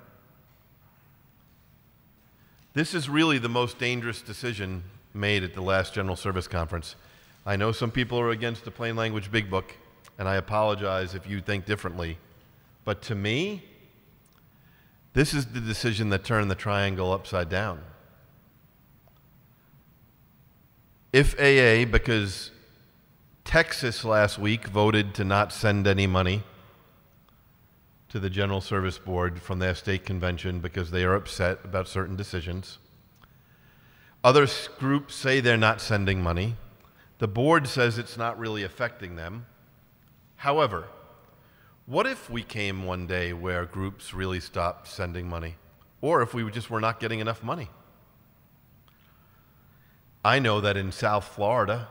This is really the most dangerous decision made at the last General Service Conference. I know some people are against the plain language big book, and I apologize if you think differently. But to me, this is the decision that turned the triangle upside down. If AA, because Texas last week voted to not send any money to the General Service Board from their state convention because they are upset about certain decisions. Other groups say they're not sending money. The board says it's not really affecting them. However, what if we came one day where groups really stopped sending money? Or if we just were not getting enough money? I know that in South Florida,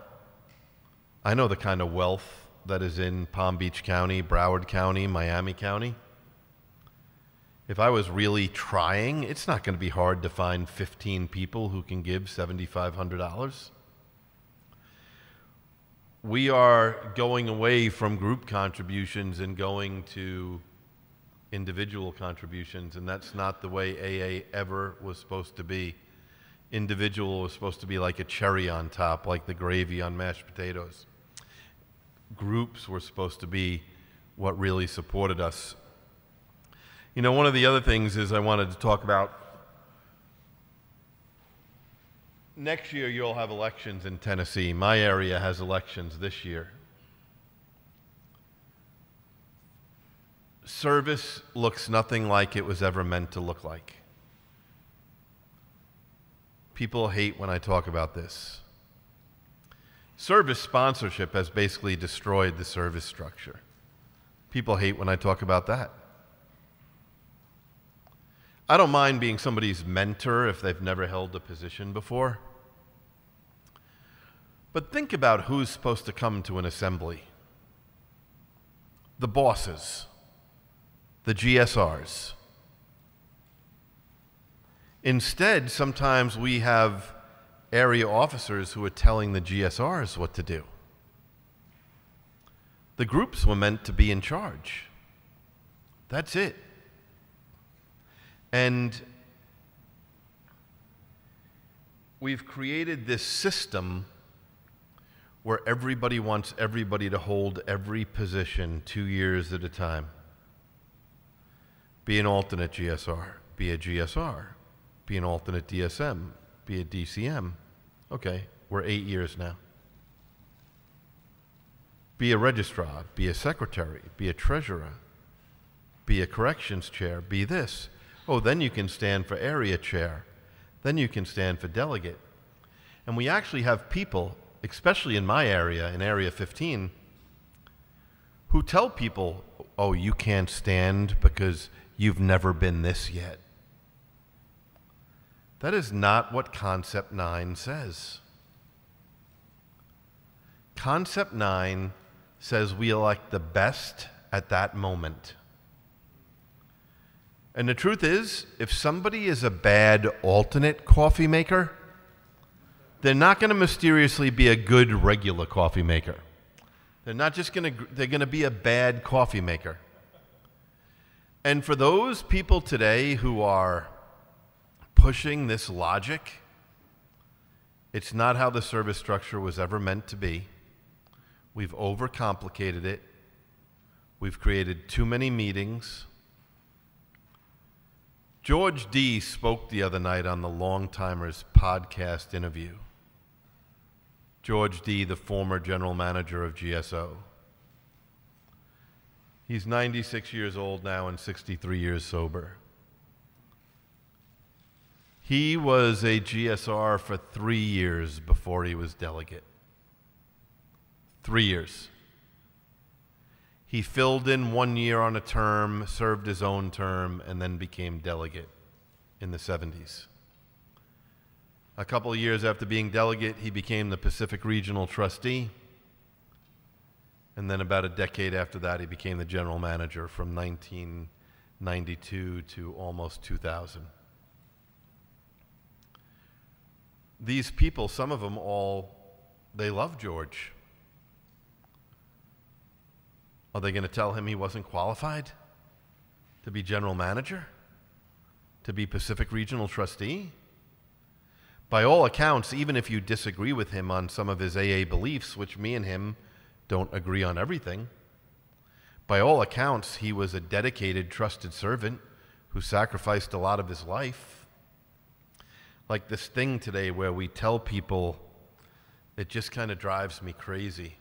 I know the kind of wealth that is in Palm Beach County, Broward County, Miami County. If I was really trying, it's not going to be hard to find 15 people who can give $7,500. We are going away from group contributions and going to individual contributions, and that's not the way AA ever was supposed to be. Individual was supposed to be like a cherry on top, like the gravy on mashed potatoes. Groups were supposed to be what really supported us. You know, one of the other things is I wanted to talk about, next year you'll have elections in Tennessee. My area has elections this year. Service looks nothing like it was ever meant to look like. People hate when I talk about this. Service sponsorship has basically destroyed the service structure. People hate when I talk about that. I don't mind being somebody's mentor if they've never held a position before. But think about who's supposed to come to an assembly. The bosses, the GSRs. Instead, sometimes we have area officers who were telling the GSRs what to do. The groups were meant to be in charge. That's it. And we've created this system where everybody wants everybody to hold every position 2 years at a time. Be an alternate GSR, be a GSR, be an alternate DSM, be a DCM. Okay, we're 8 years now. Be a registrar, be a secretary, be a treasurer, be a corrections chair, be this. Oh, then you can stand for area chair. Then you can stand for delegate. And we actually have people, especially in my area, in Area 15, who tell people, oh, you can't stand because you've never been this yet. That is not what Concept 9 says. Concept 9 says we elect the best at that moment. And the truth is, if somebody is a bad alternate coffee maker, they're not going to mysteriously be a good regular coffee maker. They're not just they're going to be a bad coffee maker. And for those people today who are pushing this logic, it's not how the service structure was ever meant to be. We've overcomplicated it. We've created too many meetings. George D. spoke the other night on the Long Timers podcast interview. George D., the former general manager of GSO. He's 96 years old now and 63 years sober. He was a GSR for 3 years before he was delegate. 3 years. He filled in 1 year on a term, served his own term, and then became delegate in the 70s. A couple of years after being delegate, he became the Pacific Regional Trustee. And then about a decade after that, he became the general manager from 1992 to almost 2000. These people, some of them they love George. Are they going to tell him he wasn't qualified to be general manager? To be Pacific Regional Trustee? By all accounts, even if you disagree with him on some of his AA beliefs, which me and him don't agree on everything, by all accounts, he was a dedicated, trusted servant who sacrificed a lot of his life. Like this thing today where we tell people, it just kind of drives me crazy.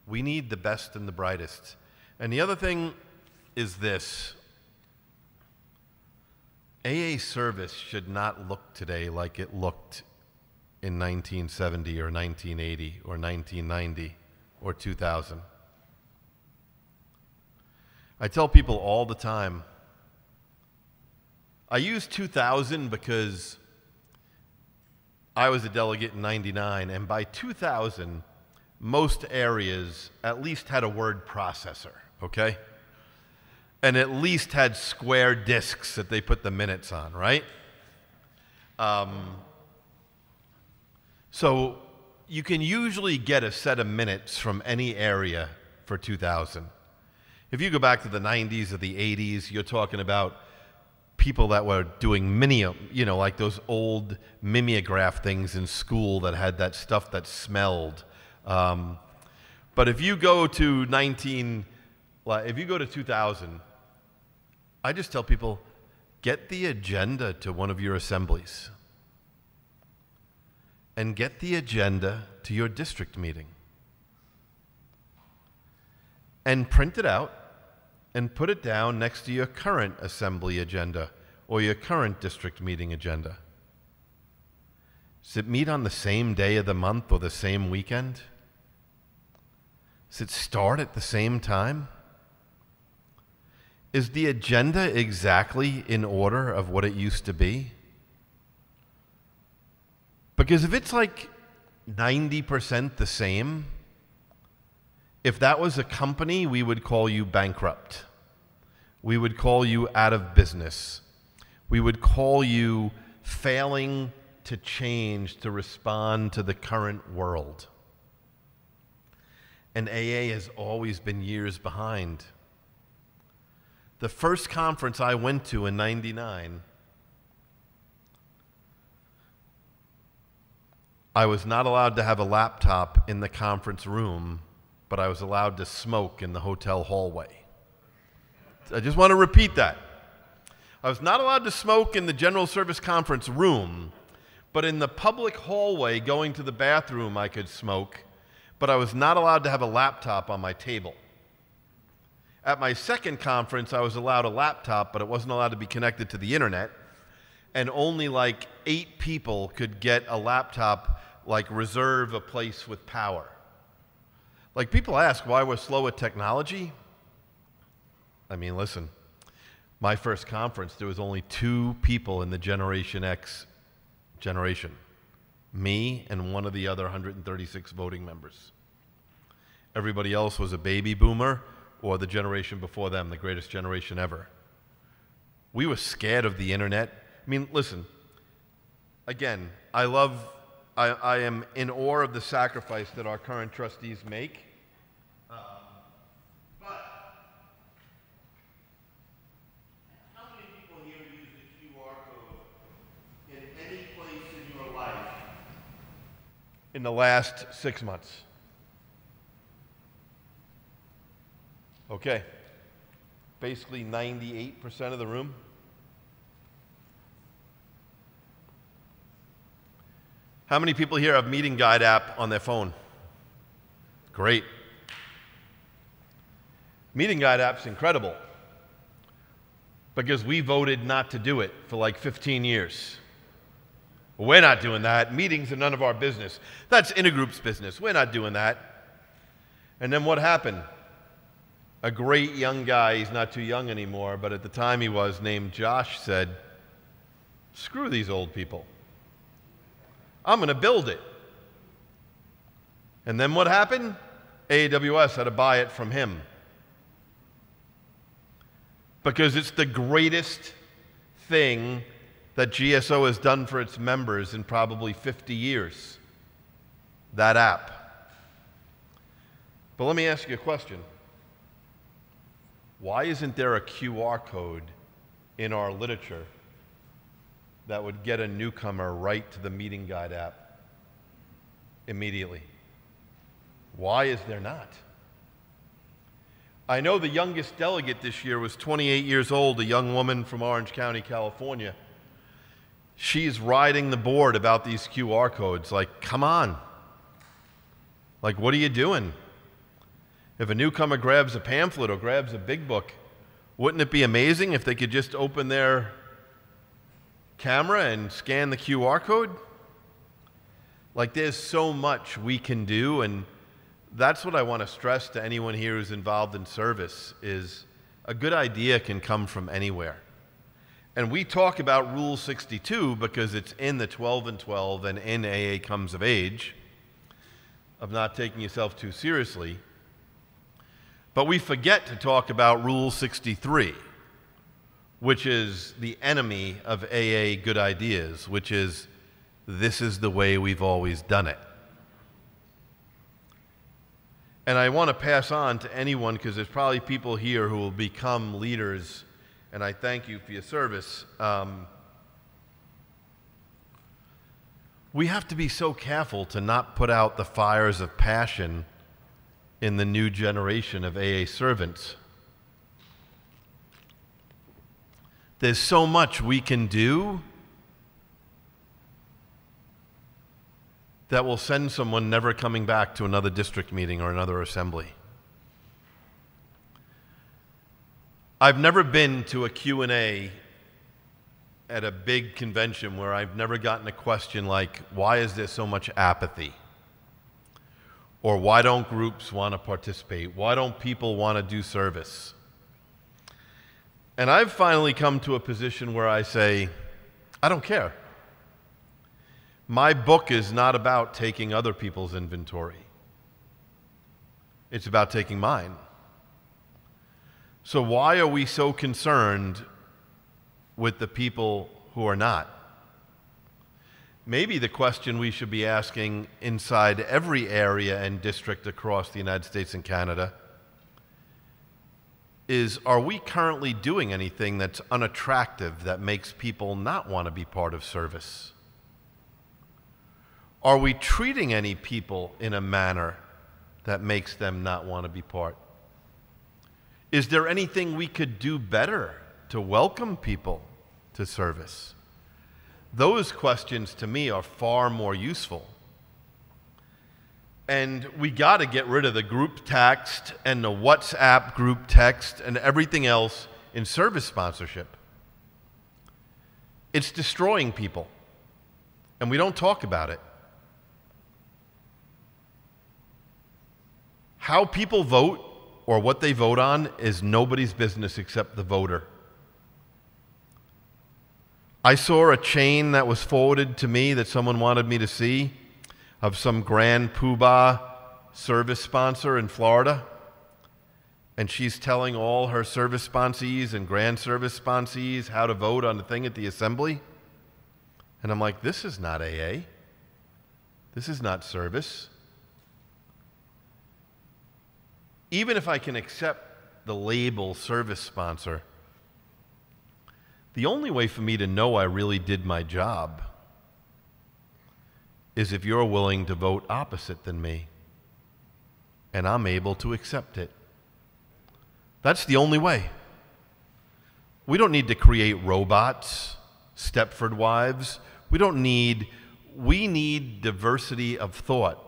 We need the best and the brightest. And the other thing is this. AA service should not look today like it looked in 1970 or 1980 or 1990 or 2000. I tell people all the time, I use 2000 because I was a delegate in 99, and by 2000, most areas at least had a word processor, okay? And at least had square discs that they put the minutes on, right? So you can usually get a set of minutes from any area for 2000. If you go back to the 90s or the 80s, you're talking about people that were doing like those old mimeograph things in school that had that stuff that smelled. But if you go to 2000, I just tell people, get the agenda to one of your assemblies and get the agenda to your district meeting and print it out and put it down next to your current assembly agenda or your current district meeting agenda. Does it meet on the same day of the month or the same weekend? Does it start at the same time? Is the agenda exactly in order of what it used to be? Because if it's like 90% the same, if that was a company, we would call you bankrupt. We would call you out of business. We would call you failing to change to respond to the current world. And AA has always been years behind. The first conference I went to in '99, I was not allowed to have a laptop in the conference room, but I was allowed to smoke in the hotel hallway. I just want to repeat that. I was not allowed to smoke in the general service conference room, but in the public hallway going to the bathroom I could smoke, but I was not allowed to have a laptop on my table. At my second conference, I was allowed a laptop, but it wasn't allowed to be connected to the internet, and only like 8 people could get a laptop, like reserve a place with power. Like, people ask why we're slow at technology. I mean, listen, my first conference, there was only 2 people in the Generation X generation, me and one of the other 136 voting members. Everybody else was a baby boomer or the generation before them, the greatest generation ever. We were scared of the internet. I mean, listen, again, I am in awe of the sacrifice that our current trustees make. But how many people here use the QR code in any place in your life in the last 6 months? Okay, basically 98% of the room. How many people here have Meeting Guide app on their phone? Great. Meeting Guide app's incredible because we voted not to do it for like 15 years. We're not doing that. Meetings are none of our business. That's Intergroup's business. We're not doing that. And then what happened? A great young guy, he's not too young anymore, but at the time he was, named Josh, said, screw these old people. I'm going to build it. And then what happened? AWS had to buy it from him. Because it's the greatest thing that GSO has done for its members in probably 50 years, that app. But let me ask you a question. Why isn't there a QR code in our literature that would get a newcomer right to the Meeting Guide app immediately? Why is there not? I know the youngest delegate this year was 28 years old, a young woman from Orange County, California. She's riding the board about these QR codes. Like, come on. Like, what are you doing? If a newcomer grabs a pamphlet or grabs a big book, wouldn't it be amazing if they could just open their camera and scan the QR code? Like, there's so much we can do, and that's what I want to stress to anyone here who's involved in service, is a good idea can come from anywhere. And we talk about Rule 62 because it's in the 12 and 12 and in AA Comes of Age, of not taking yourself too seriously. But we forget to talk about Rule 63, which is the enemy of AA good ideas, which is, this is the way we've always done it. And I want to pass on to anyone, because there's probably people here who will become leaders, and I thank you for your service. We have to be so careful to not put out the fires of passion in the new generation of AA servants. There's so much we can do that will send someone never coming back to another district meeting or another assembly. I've never been to a Q&A at a big convention where I've never gotten a question like, why is there so much apathy? Or why don't groups want to participate? Why don't people want to do service? And I've finally come to a position where I say, I don't care. My book is not about taking other people's inventory. It's about taking mine. So why are we so concerned with the people who are not? maybe the question we should be asking inside every area and district across the United States and Canada is, are we currently doing anything that's unattractive that makes people not want to be part of service? Are we treating any people in a manner that makes them not want to be part? Is there anything we could do better to welcome people to service? Those questions to me are far more useful. And we got to get rid of the group text and the WhatsApp group text and everything else in service sponsorship. It's destroying people, and we don't talk about it. How people vote or what they vote on is nobody's business except the voter. I saw a chain that was forwarded to me that someone wanted me to see of some grand poobah service sponsor in Florida. And she's telling all her service sponsees and grand service sponsees how to vote on the thing at the assembly. And I'm like, this is not AA. This is not service. Even if I can accept the label service sponsor, the only way for me to know I really did my job is if you're willing to vote opposite than me, and I'm able to accept it. That's the only way. We don't need to create robots, Stepford wives. We need diversity of thought.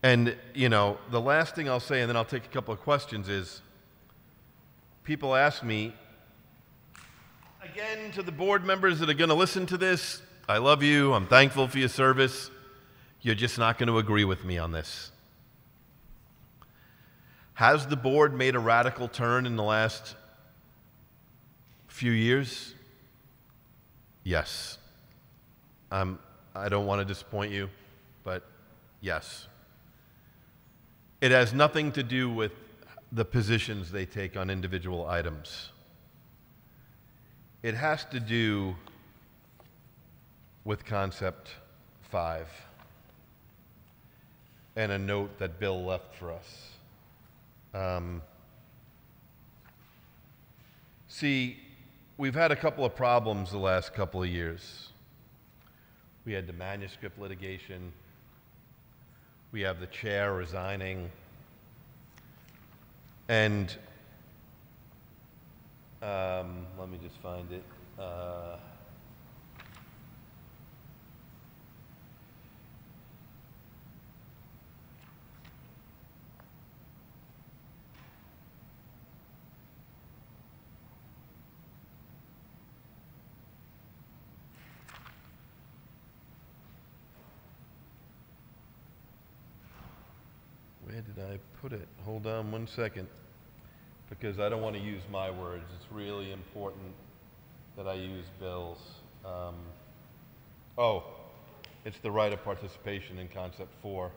And, the last thing I'll say, and then I'll take a couple of questions, is people ask me, again, to the board members that are going to listen to this, I love you, I'm thankful for your service, you're just not going to agree with me on this. Has the board made a radical turn in the last few years? Yes. I don't want to disappoint you, but yes. It has nothing to do with the positions they take on individual items. It has to do with Concept 5 and a note that Bill left for us. See, we've had a couple of problems the last couple of years. We had the manuscript litigation. We have the chair resigning. And let me just find it. Where did I put it? Hold on one second, because I don't want to use my words. It's really important that I use Bill's. It's the right of participation in Concept 4.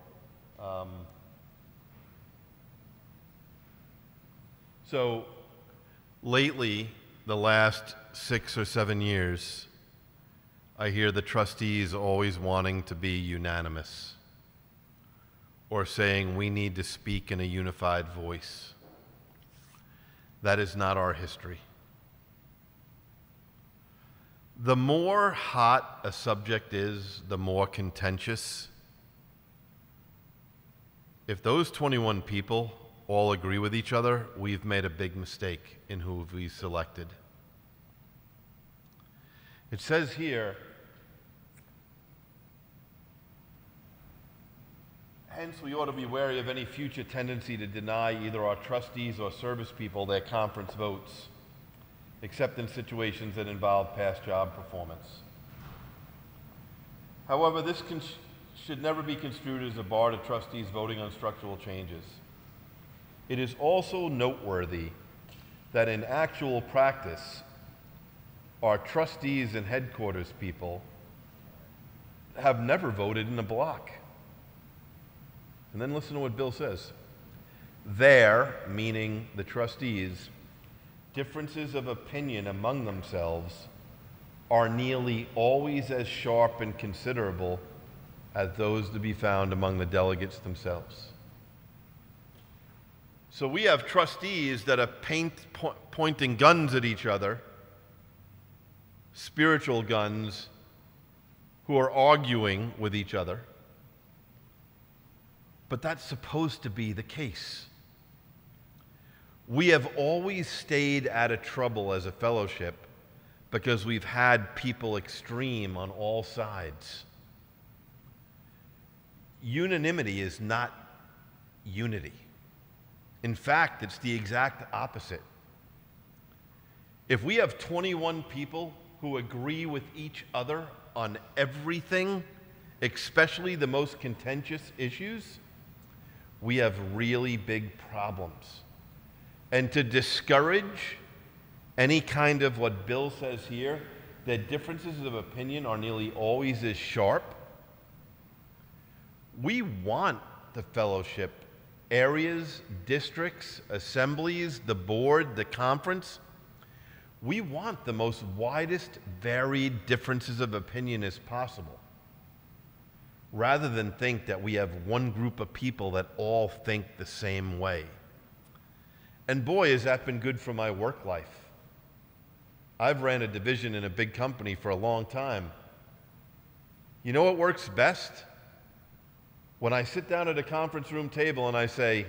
So lately, the last 6 or 7 years, I hear the trustees always wanting to be unanimous, or saying we need to speak in a unified voice. That is not our history. The more hot a subject is, the more contentious. If those 21 people all agree with each other, we've made a big mistake in who we selected. It says here, hence, we ought to be wary of any future tendency to deny either our trustees or service people their conference votes, except in situations that involve past job performance. However, this should never be construed as a bar to trustees voting on structural changes. It is also noteworthy that in actual practice, our trustees and headquarters people have never voted in a block. And then listen to what Bill says. There, meaning the trustees, differences of opinion among themselves are nearly always as sharp and considerable as those to be found among the delegates themselves. So we have trustees that are pointing guns at each other, spiritual guns, who are arguing with each other. But that's supposed to be the case. We have always stayed out of trouble as a fellowship because we've had people extreme on all sides. Unanimity is not unity. In fact, it's the exact opposite. If we have 21 people who agree with each other on everything, especially the most contentious issues, we have really big problems. And to discourage any kind of what Bill says here, that differences of opinion are nearly always as sharp, we want the fellowship, areas, districts, assemblies, the board, the conference, we want the most widest, varied differences of opinion as possible, rather than think that we have one group of people that all think the same way. And boy, has that been good for my work life. I've ran a division in a big company for a long time. You know what works best? When I sit down at a conference room table and I say,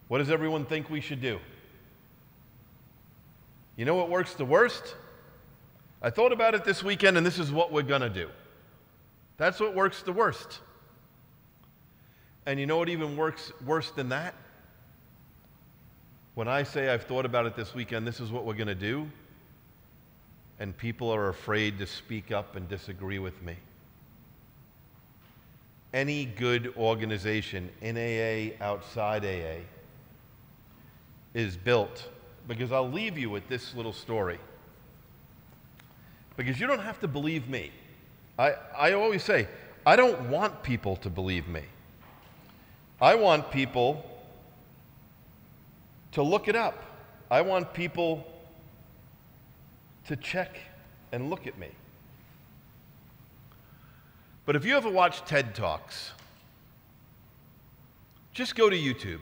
what does everyone think we should do? You know what works the worst? I thought about it this weekend and this is what we're going to do. That's what works the worst. And you know what even works worse than that? When I say I've thought about it this weekend, this is what we're going to do, and people are afraid to speak up and disagree with me. Any good organization, in AA, outside AA, is built, because I'll leave you with this little story. Because you don't have to believe me. I always say, I don't want people to believe me. I want people to look it up. I want people to check and look at me. But if you ever watch TED Talks, just go to YouTube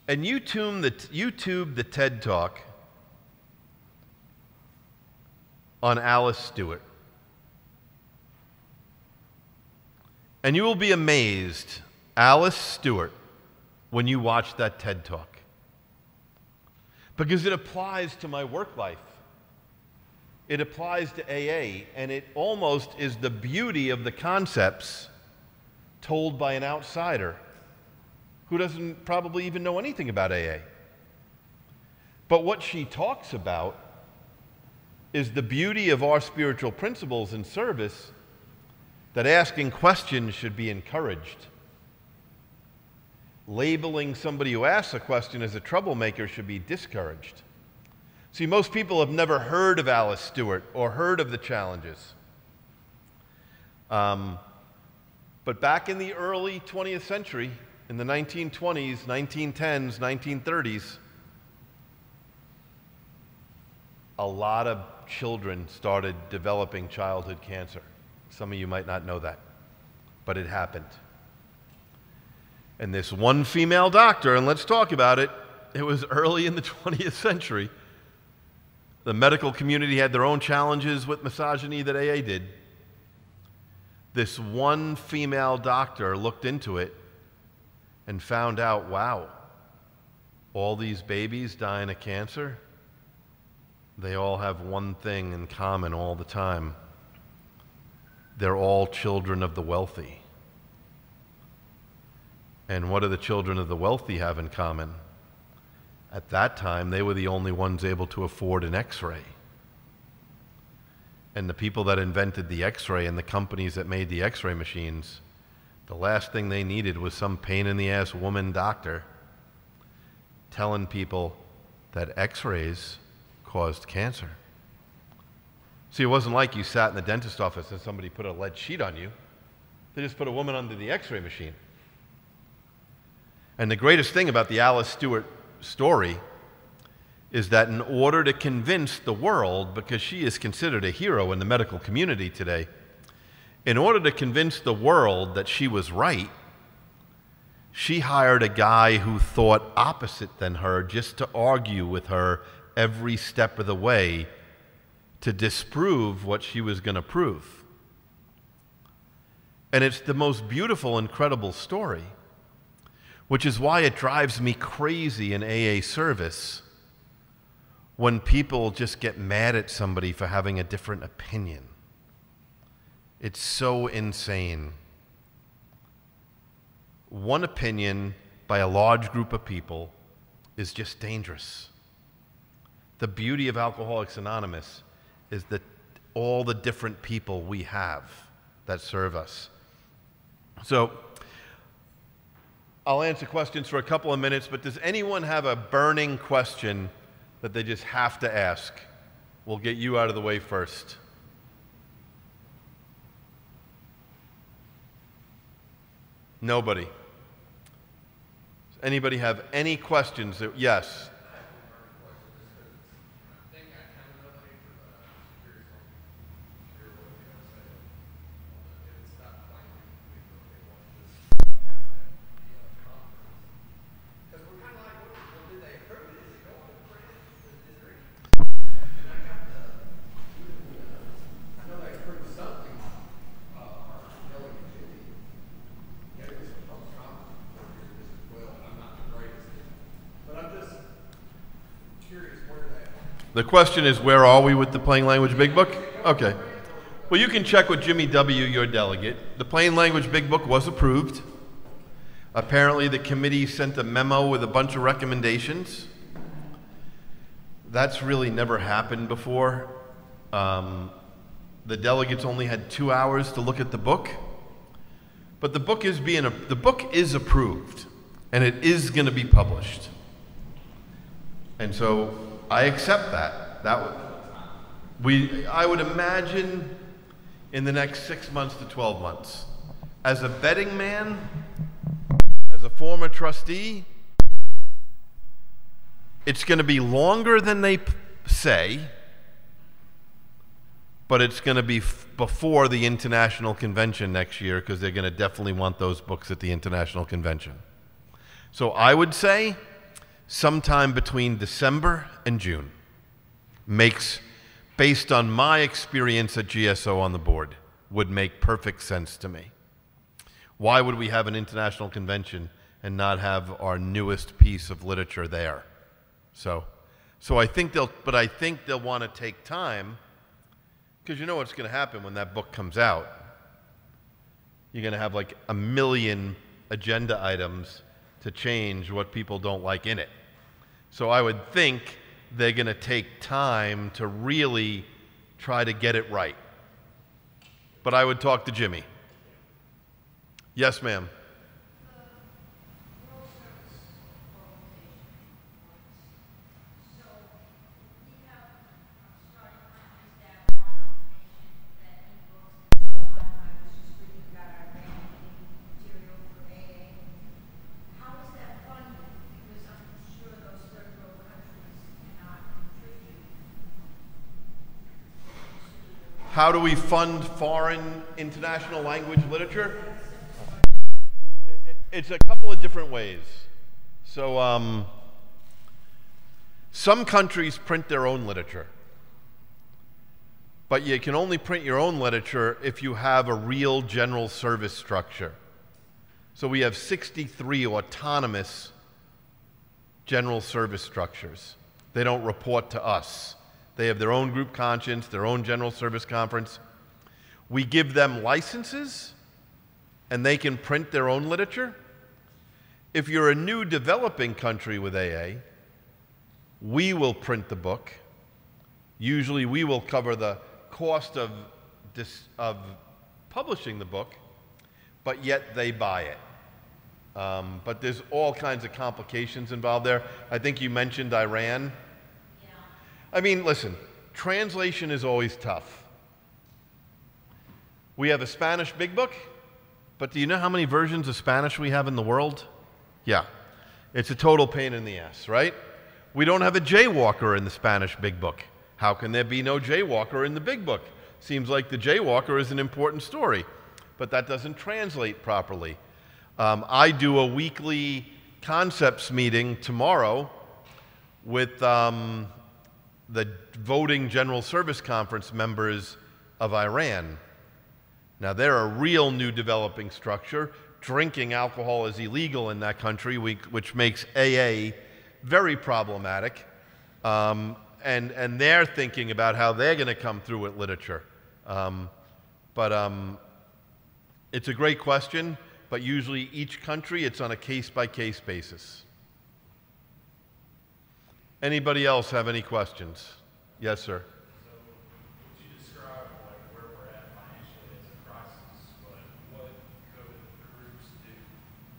and YouTube the TED Talk on Alice Stewart. And you will be amazed, Alice Stewart, when you watch that TED Talk. Because it applies to my work life. It applies to AA, and it almost is the beauty of the concepts told by an outsider who doesn't probably even know anything about AA. But what she talks about is the beauty of our spiritual principles in service, that asking questions should be encouraged. Labeling somebody who asks a question as a troublemaker should be discouraged. See, most people have never heard of Alice Stewart or heard of the challenges. But back in the early 20th century, in the 1920s, 1910s, 1930s, a lot of children started developing childhood cancer. Some of you might not know that, but it happened. And this one female doctor, and let's talk about it, it was early in the 20th century. The medical community had their own challenges with misogyny that AA did. This one female doctor looked into it and found out, wow, all these babies dying of cancer, they all have one thing in common all the time. They're all children of the wealthy. And what do the children of the wealthy have in common? At that time, they were the only ones able to afford an X-ray. And the people that invented the X-ray and the companies that made the X-ray machines, the last thing they needed was some pain-in-the-ass woman doctor telling people that X-rays caused cancer. See, it wasn't like you sat in the dentist office and somebody put a lead sheet on you. They just put a woman under the X-ray machine. And the greatest thing about the Alice Stewart story is that in order to convince the world, because she is considered a hero in the medical community today, in order to convince the world that she was right, she hired a guy who thought opposite than her just to argue with her every step of the way to disprove what she was going to prove. And it's the most beautiful, incredible story, which is why it drives me crazy in AA service when people just get mad at somebody for having a different opinion. It's so insane. One opinion by a large group of people is just dangerous. The beauty of Alcoholics Anonymous is that all the different people we have that serve us. So, I'll answer questions for a couple of minutes, but does anyone have a burning question that they just have to ask? We'll get you out of the way first. Nobody. Does anybody have any questions? Yes. The question is, where are we with the Plain Language Big Book? Okay. Well, you can check with Jimmy W., your delegate. The Plain Language Big Book was approved. Apparently, the committee sent a memo with a bunch of recommendations. That's really never happened before. The delegates only had 2 hours to look at the book. But the book is approved, and it is going to be published. And so I accept that. I would imagine in the next 6 months to 12 months. As a betting man, as a former trustee, it's going to be longer than they say, but it's going to be before the International Convention next year, because they're going to definitely want those books at the International Convention. So I would say sometime between December and June makes, based on my experience at GSO on the board, would make perfect sense to me. Why would we have an international convention and not have our newest piece of literature there? So I think they'll want to take time, because you know what's going to happen when that book comes out. You're going to have like 1 million agenda items to change what people don't like in it. So I would think they're going to take time to really try to get it right. But I would talk to Jimmy. Yes, ma'am. How do we fund foreign international language literature? It's a couple of different ways. So some countries print their own literature, but you can only print your own literature if you have a real general service structure. So we have 63 autonomous general service structures. They don't report to us. They have their own group conscience, their own general service conference. We give them licenses, and they can print their own literature. If you're a new developing country with AA, we will print the book. Usually we will cover the cost of publishing the book, but yet they buy it. But there's all kinds of complications involved there. I think you mentioned Iran. I mean, listen, translation is always tough. We have a Spanish big book, but do you know how many versions of Spanish we have in the world? Yeah. It's a total pain in the ass, right? We don't have a jaywalker in the Spanish Big Book. How can there be no jaywalker in the Big Book? Seems like the jaywalker is an important story, but that doesn't translate properly. I do a weekly concepts meeting tomorrow with the voting General Service Conference members of Iran. Now, they're a real new developing structure. Drinking alcohol is illegal in that country, which makes AA very problematic. And they're thinking about how they're going to come through with literature. It's a great question, but usually each country, it's on a case-by-case basis. Anybody else have any questions? Yes, sir. So, would you describe like where we're at financially as a crisis? What could groups do?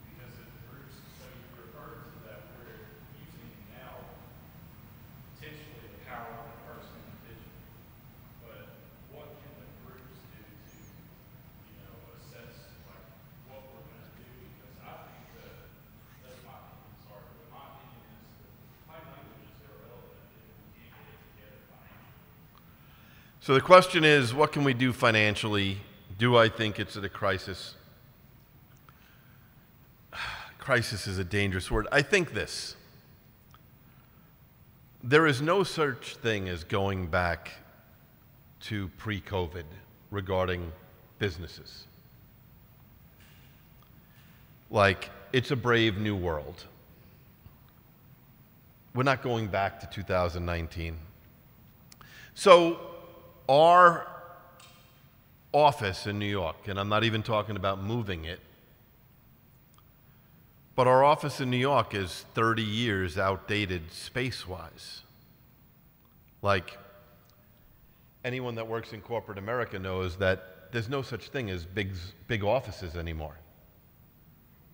Because if groups, so you referred to that we're using now potentially the power of the person individual. But what can the groups do to, assess like what we're going to do? Because I think that's my opinion. Sorry, but my opinion is that plain language is irrelevant if we can't get it together financially. So the question is, what can we do financially? Do I think it's at a crisis? Crisis is a dangerous word. I think this. There is no such thing as going back to pre-COVID regarding businesses. Like, it's a brave new world. We're not going back to 2019. So, our office in New York, and I'm not even talking about moving it, but our office in New York is 30 years outdated space-wise. Like, anyone that works in corporate America knows that there's no such thing as big offices anymore.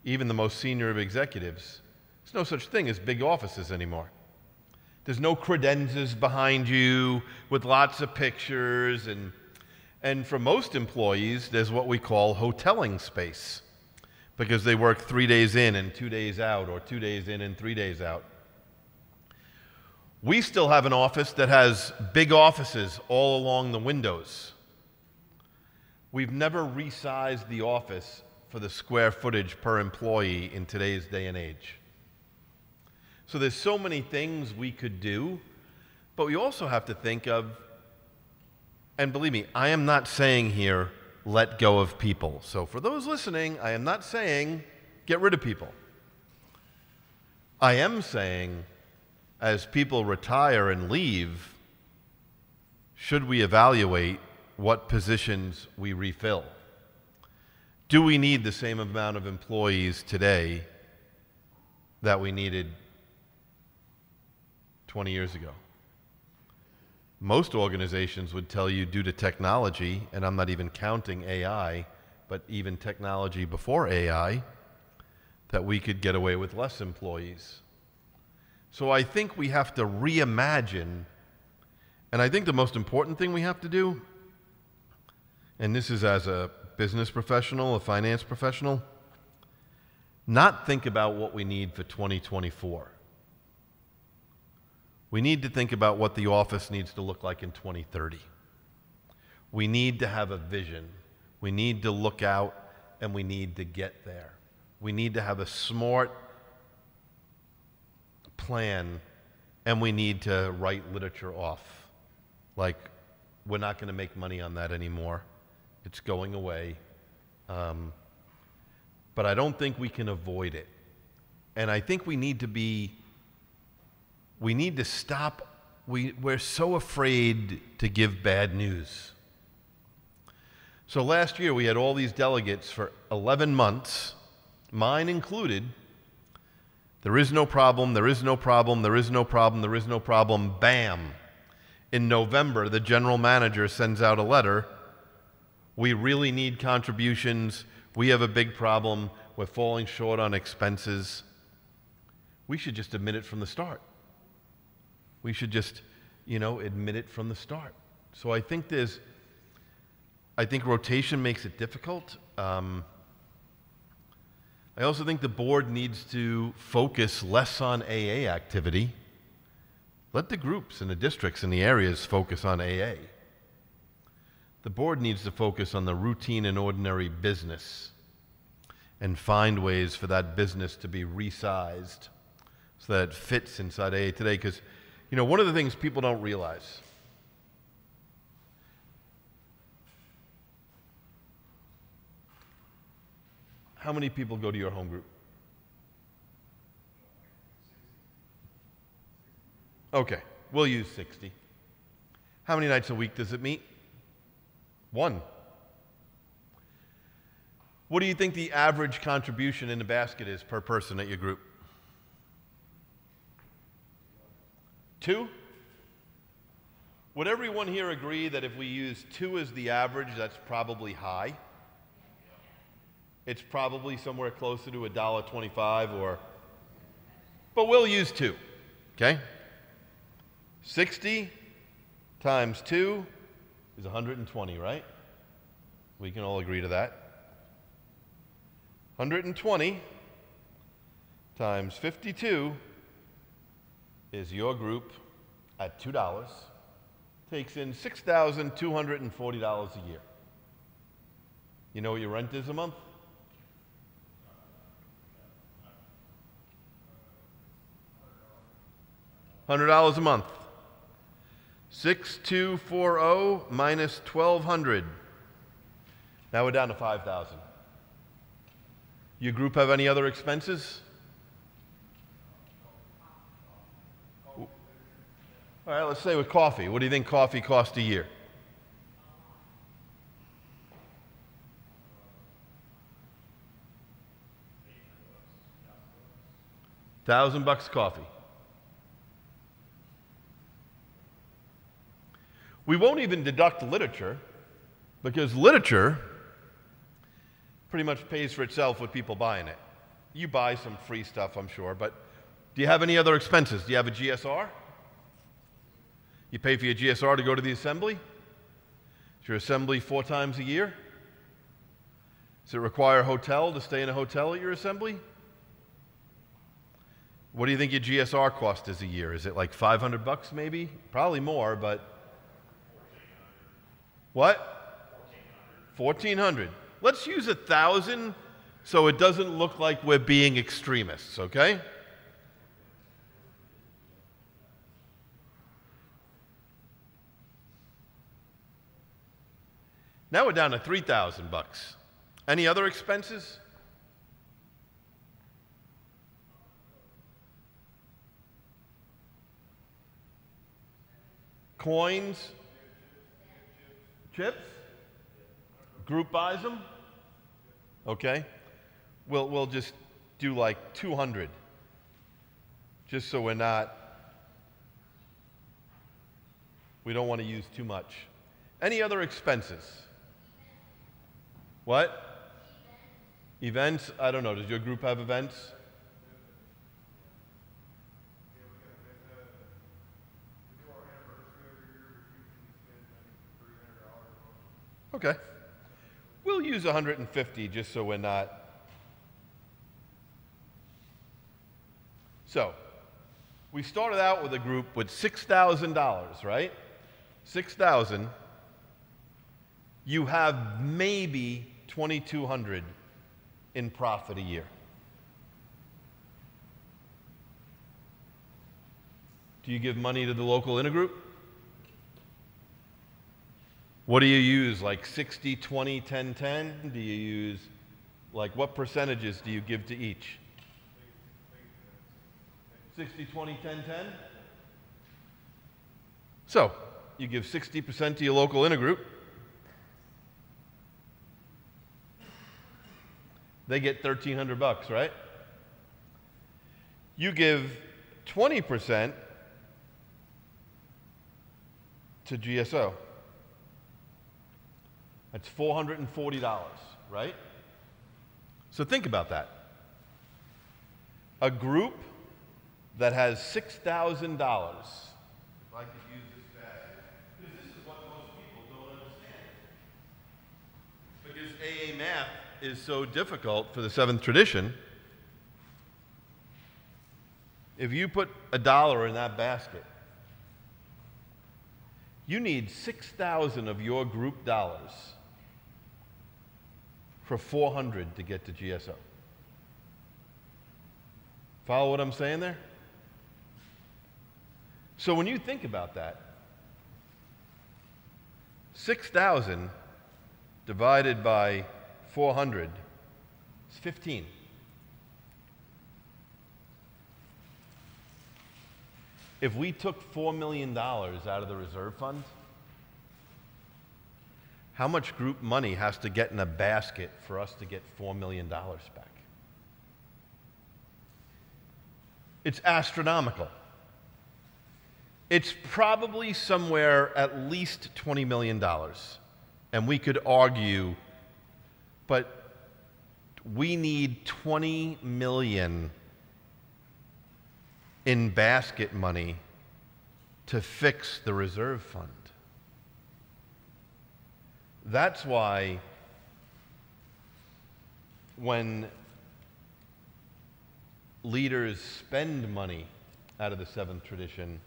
Even the most senior of executives, there's no such thing as big offices anymore. There's no credenzas behind you with lots of pictures, and for most employees, there's what we call hoteling space, because they work 3 days in and 2 days out, or 2 days in and 3 days out. We still have an office that has big offices all along the windows. We've never resized the office for the square footage per employee in today's day and age. So there's so many things we could do, but we also have to think of, and believe me, I am not saying here, let go of people. So for those listening, I am not saying get rid of people. I am saying, as people retire and leave, should we evaluate what positions we refill? Do we need the same amount of employees today that we needed 20 years ago? Most organizations would tell you, due to technology, and I'm not even counting AI, but even technology before AI, that we could get away with less employees. So I think we have to reimagine, and I think the most important thing we have to do, and this is as a business professional, a finance professional, not think about what we need for 2024. We need to think about what the office needs to look like in 2030. We need to have a vision. We need to look out, and we need to get there. We need to have a smart plan, and we need to write literature off. Like, we're not going to make money on that anymore. It's going away. But I don't think we can avoid it. And I think we need to stop. We're so afraid to give bad news. So last year we had all these delegates for 11 months, mine included. There is no problem, there is no problem, there is no problem, there is no problem. Bam! In November, the general manager sends out a letter. We really need contributions. We have a big problem. We're falling short on expenses. We should just admit it from the start. We should just, admit it from the start. So I think rotation makes it difficult. I also think the board needs to focus less on AA activity Let the groups and the districts and the areas focus on AA. The board needs to focus on the routine and ordinary business and find ways for that business to be resized so that it fits inside AA today. Because, one of the things people don't realize, how many people go to your home group? Okay, we'll use 60. How many nights a week does it meet? 1. What do you think the average contribution in the basket is per person at your group? 2? Would everyone here agree that if we use 2 as the average, that's probably high? It's probably somewhere closer to $1.25 but we'll use 2, okay? 60 times 2 is 120, right? We can all agree to that. 120 times 52 is your group at $2. Takes in $6,240 a year. You know what your rent is a month? $100 a month. 6,240 minus 1,200. Now we're down to 5,000. Your group have any other expenses? All right, let's say with coffee. What do you think coffee costs a year? $1,000 coffee. We won't even deduct literature because literature pretty much pays for itself with people buying it. You buy some free stuff, I'm sure, but do you have any other expenses? Do you have a GSR? You pay for your GSR to go to the assembly? Is your assembly 4 times a year? Does it require a hotel to stay in a hotel at your assembly? What do you think your GSR cost is a year? Is it like $500 maybe? Probably more, but what? 1,400. Let's use 1,000 so it doesn't look like we're being extremists, okay? Now we're down to $3,000. Any other expenses? Coins? Chips? Group buys them? Okay. We'll just do like 200. Just so we don't want to use too much. Any other expenses? What? Events? I don't know. Does your group have events? Okay. We'll use 150 just so we're not. So, we started out with a group with $6,000, right? 6,000. You have maybe 2,200 in profit a year. Do you give money to the local intergroup? What do you use, like 60, 20, 10, 10? Do you use, like what percentages do you give to each? 60, 20, 10, 10? So, you give 60% to your local intergroup. They get $1,300, right? You give 20% to GSO. That's $440, right? So think about that. A group that has $6,000. If I could use this basket, because this is what most people don't understand. Because AA math is so difficult for the seventh tradition. If you put $1 in that basket, You need 6,000 of your group dollars for 400 to get to GSO. Follow what I'm saying there? So when you think about that, 6,000 divided by 400 is 15. If we took $4 million out of the reserve fund, how much group money has to get in a basket for us to get $4 million back? It's astronomical. It's probably somewhere at least $20 million. And we could argue, but we need 20 million in basket money to fix the reserve fund. That's why when leaders spend money out of the seventh tradition,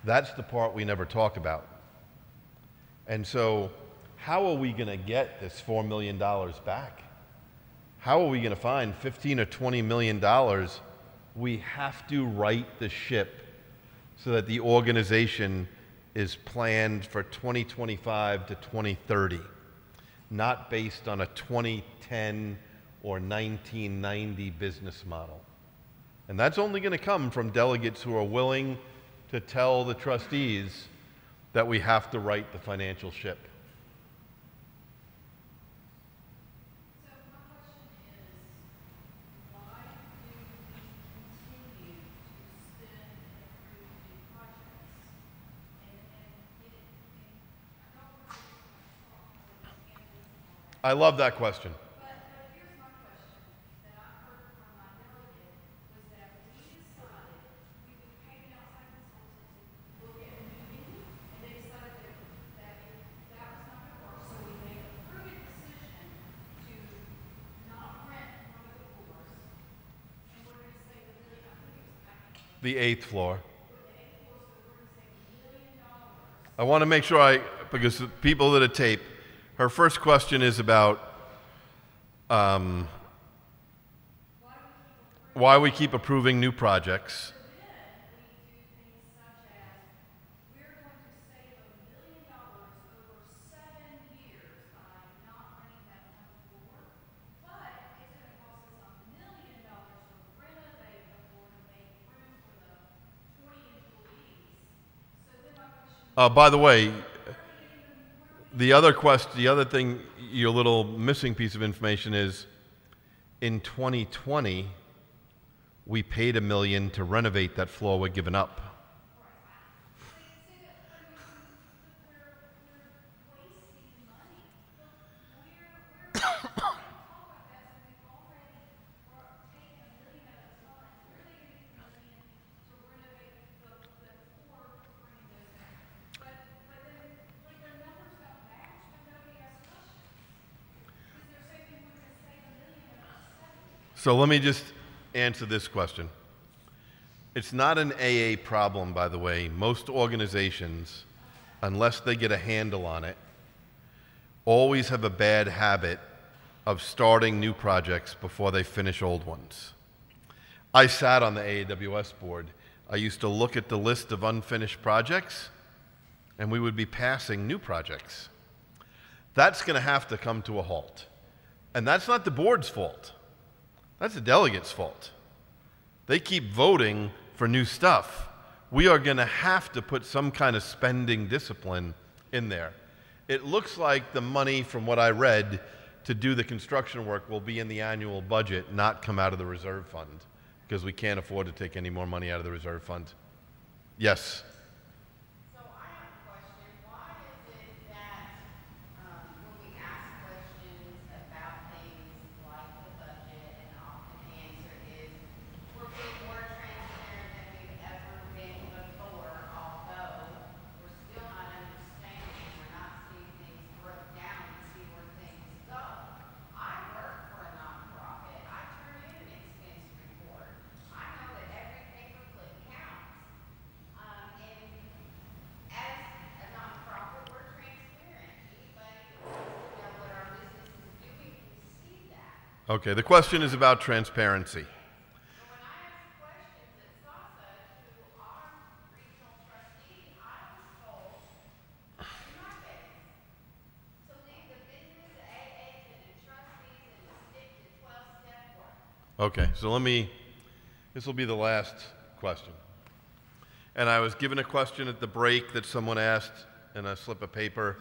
that's the part we never talk about. And so, how are we going to get this $4 million back? How are we going to find $15 or $20 million? We have to right the ship so that the organization is planned for 2025 to 2030, not based on a 2010 or 1990 business model. And that's only going to come from delegates who are willing to tell the trustees that we have to right the financial ship. So my question is, why do we continue to spend and approve new projects? And get it, and I don't want to waste my talk, but it's ambulance and all that. I love that question. But here's my question that I heard from my delegate was that we decided we would pay an outside consultant to look at moving, and they decided that if that was not going to work, so we made a prudent decision to not rent one of the floors, and we're going to save $1 million. I think it was back in The eighth floor. the 8th floor, so we're going to save $1 million. I want to make sure because the people that are tape, her first question is about why we keep approving new projects. Then we do things such as we're going to save $1 million over 7 years by not renting that one floor, but it's going to cost us $1 million to renovate the floor to make room for the 20 employees. So then my question By the way, is, the other thing, your little missing piece of information is, in 2020, we paid $1 million to renovate that floor we're giving up. we're wasting money. Look, we're talk about that, so we've already taken $1 million at a time. Where are they going to get the $1 million to renovate the floor to bring those back? But then, like, the numbers don't match, but nobody asks questions. Because they're saying we're going to save $1 million over 7 years. So let me just answer this question. It's not an AA problem, by the way. Most organizations, unless they get a handle on it, always have a bad habit of starting new projects before they finish old ones. I sat on the AAWS board. I used to look at the list of unfinished projects, and we would be passing new projects. That's going to have to come to a halt. And that's not the board's fault. That's the delegates' fault. They keep voting for new stuff. We are going to have to put some kind of spending discipline in there. It looks like the money, from what I read, to do the construction work will be in the annual budget, not come out of the reserve fund, because we can't afford to take any more money out of the reserve fund. Yes? So I have a question. Why is it that when we ask questions about things like the budget, and often the answer is we're being more transparent than we've ever been before, although we're still not understanding, we're not seeing things broke down and see where things go. I work for a nonprofit. I turn in an expense report. I know that every paperclip counts. Okay, the question is about transparency. So when I asked questions at SASA to our regional trustee, I was told, in my case, to leave the business to AAs and the trustees and to stick to 12-step work. Okay, so this will be the last question. And I was given a question at the break that someone asked in a slip of paper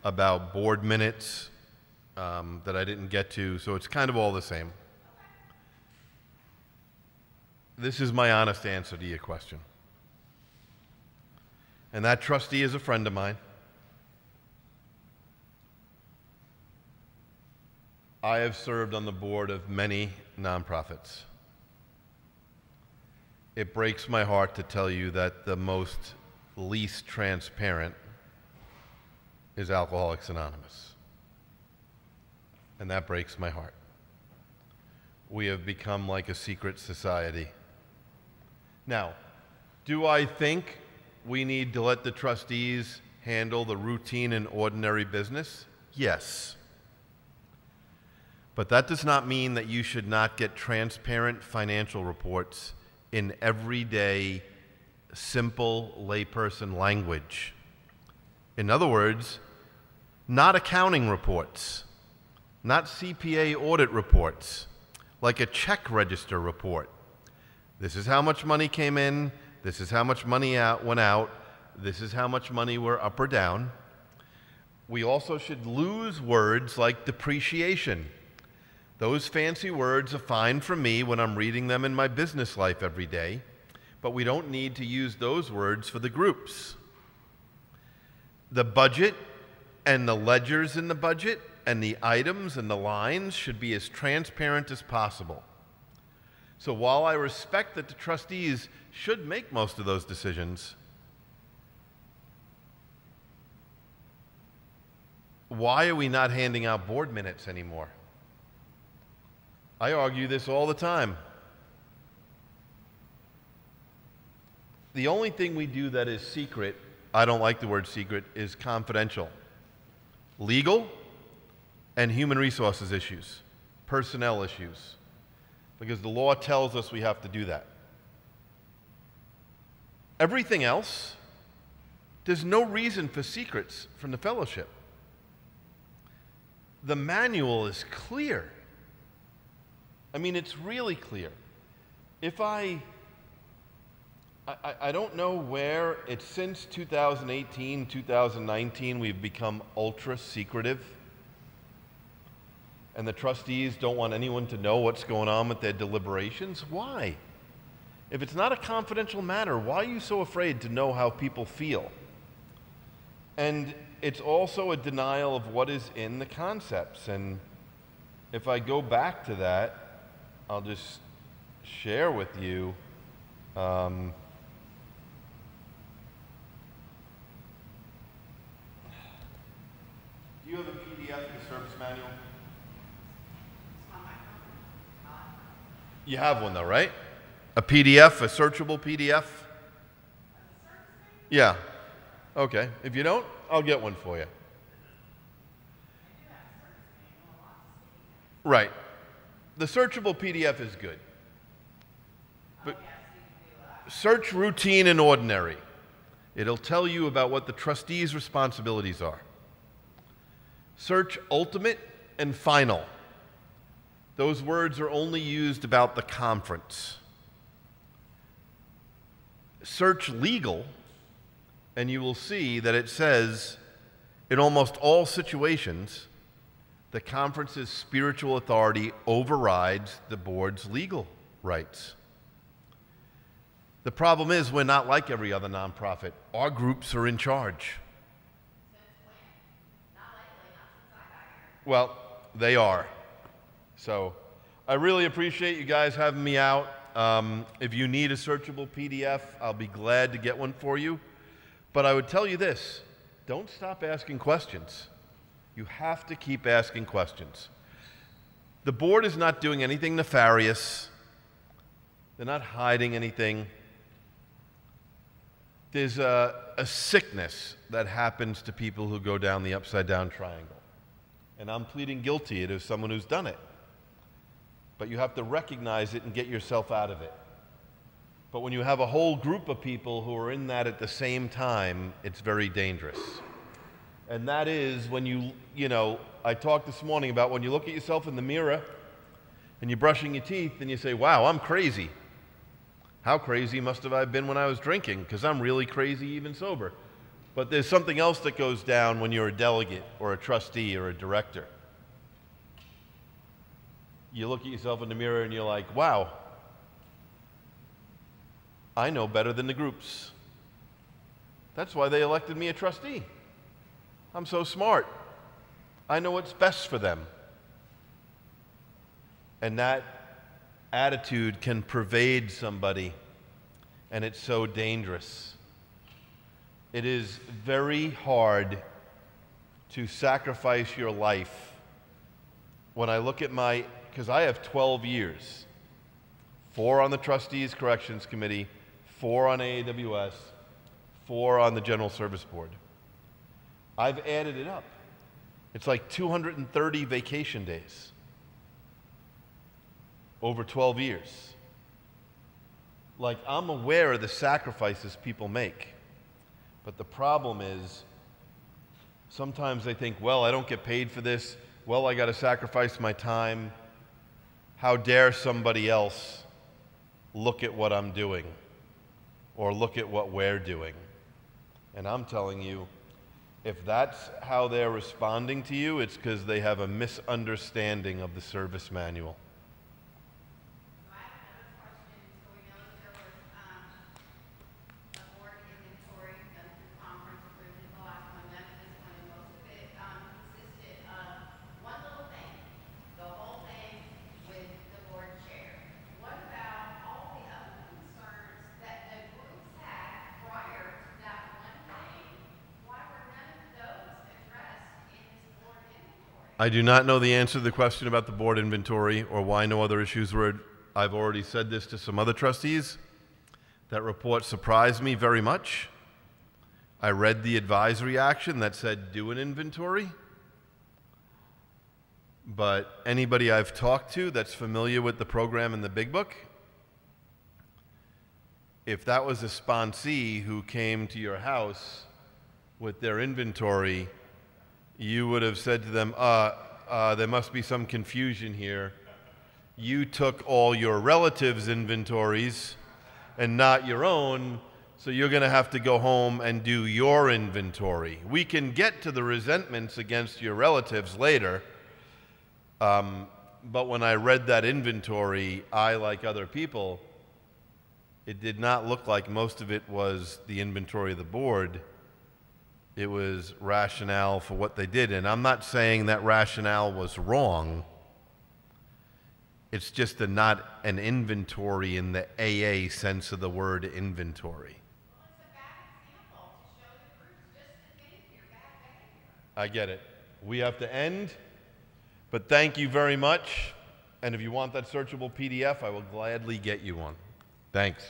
about board minutes that I didn't get to, so it's kind of all the same. This is my honest answer to your question. And that trustee is a friend of mine. I have served on the board of many nonprofits. It breaks my heart to tell you that the most least transparent is Alcoholics Anonymous. And that breaks my heart. We have become like a secret society. Now, do I think we need to let the trustees handle the routine and ordinary business? Yes. But that does not mean that you should not get transparent financial reports in everyday, simple layperson language. In other words, not accounting reports, not CPA audit reports, like a check register report. This is how much money came in, this is how much money went out, this is how much money we're up or down. We also should lose words like depreciation. Those fancy words are fine for me when I'm reading them in my business life every day, but we don't need to use those words for the groups. The budget and the ledgers in the budget and the items and the lines should be as transparent as possible. So while I respect that the trustees should make most of those decisions, why are we not handing out board minutes anymore? I argue this all the time. The only thing we do that is secret, I don't like the word secret, is confidential. Legal and human resources issues, personnel issues, because the law tells us we have to do that. Everything else, there's no reason for secrets from the fellowship. The manual is clear. I mean, it's really clear. If I don't know where, it's since 2018, 2019, we've become ultra secretive. And the trustees don't want anyone to know what's going on with their deliberations. Why? If it's not a confidential matter, why are you so afraid to know how people feel? And it's also a denial of what is in the concepts. And if I go back to that, I'll just share with you do you have a PDF of the service manual? You have one though, right? A PDF, a searchable PDF? Yeah. Okay. If you don't, I'll get one for you. Right. The searchable PDF is good. But search routine and ordinary. It'll tell you about what the trustees' responsibilities are. Search ultimate and final. Those words are only used about the conference. Search legal, and you will see that it says, in almost all situations, the conference's spiritual authority overrides the board's legal rights. The problem is we're not like every other nonprofit. Our groups are in charge. Well, they are. So I really appreciate you guys having me out. If you need a searchable PDF, I'll be glad to get one for you. But I would tell you this, don't stop asking questions. You have to keep asking questions. The board is not doing anything nefarious. They're not hiding anything. There's a sickness that happens to people who go down the upside-down triangle. And I'm pleading guilty as someone who's done it. but you have to recognize it and get yourself out of it. But when you have a whole group of people who are in that at the same time, it's very dangerous. And that is when I talked this morning about when you look at yourself in the mirror and you're brushing your teeth and you say, wow, I'm crazy. How crazy must have I been when I was drinking? Because I'm really crazy even sober. But there's something else that goes down when you're a delegate or a trustee or a director. You look at yourself in the mirror and you're like, wow, I know better than the groups. That's why they elected me a trustee. I'm so smart. I know what's best for them. And that attitude can pervade somebody, and it's so dangerous. It is very hard to sacrifice your life. When I look at because I have 12 years, 4 on the Trustees Corrections Committee, 4 on AAWS, 4 on the General Service Board. I've added it up. It's like 230 vacation days over 12 years. Like, I'm aware of the sacrifices people make. But the problem is, sometimes they think, well, I don't get paid for this. Well, I got to sacrifice my time. How dare somebody else look at what I'm doing or look at what we're doing? And I'm telling you, if that's how they're responding to you, it's because they have a misunderstanding of the service manual. So I have another question. So we know that there was a board inventory done through conference approved in the last one, none of this one, and most of it consisted of one little thing, the whole thing with the board chair. What about all the other concerns that the groups had prior to that one thing? Why were none of those addressed in this board inventory? I do not know the answer to the question about the board inventory or why no other issues were. I've already said this to some other trustees. That report surprised me very much. I read the advisory action that said do an inventory. But anybody I've talked to that's familiar with the program in the Big Book, if that was a sponsee who came to your house with their inventory, you would have said to them, there must be some confusion here. You took all your relatives' inventories and not your own, so you're going to have to go home and do your inventory. We can get to the resentments against your relatives later, but when I read that inventory, I, like other people, it did not look like most of it was the inventory of the board. It was rationale for what they did. And I'm not saying that rationale was wrong. It's just not an inventory in the AA sense of the word inventory. Well, it's a bad example to show the groups just to think your bad behavior. I get it. We have to end, but thank you very much. And if you want that searchable PDF, I will gladly get you one. Thanks.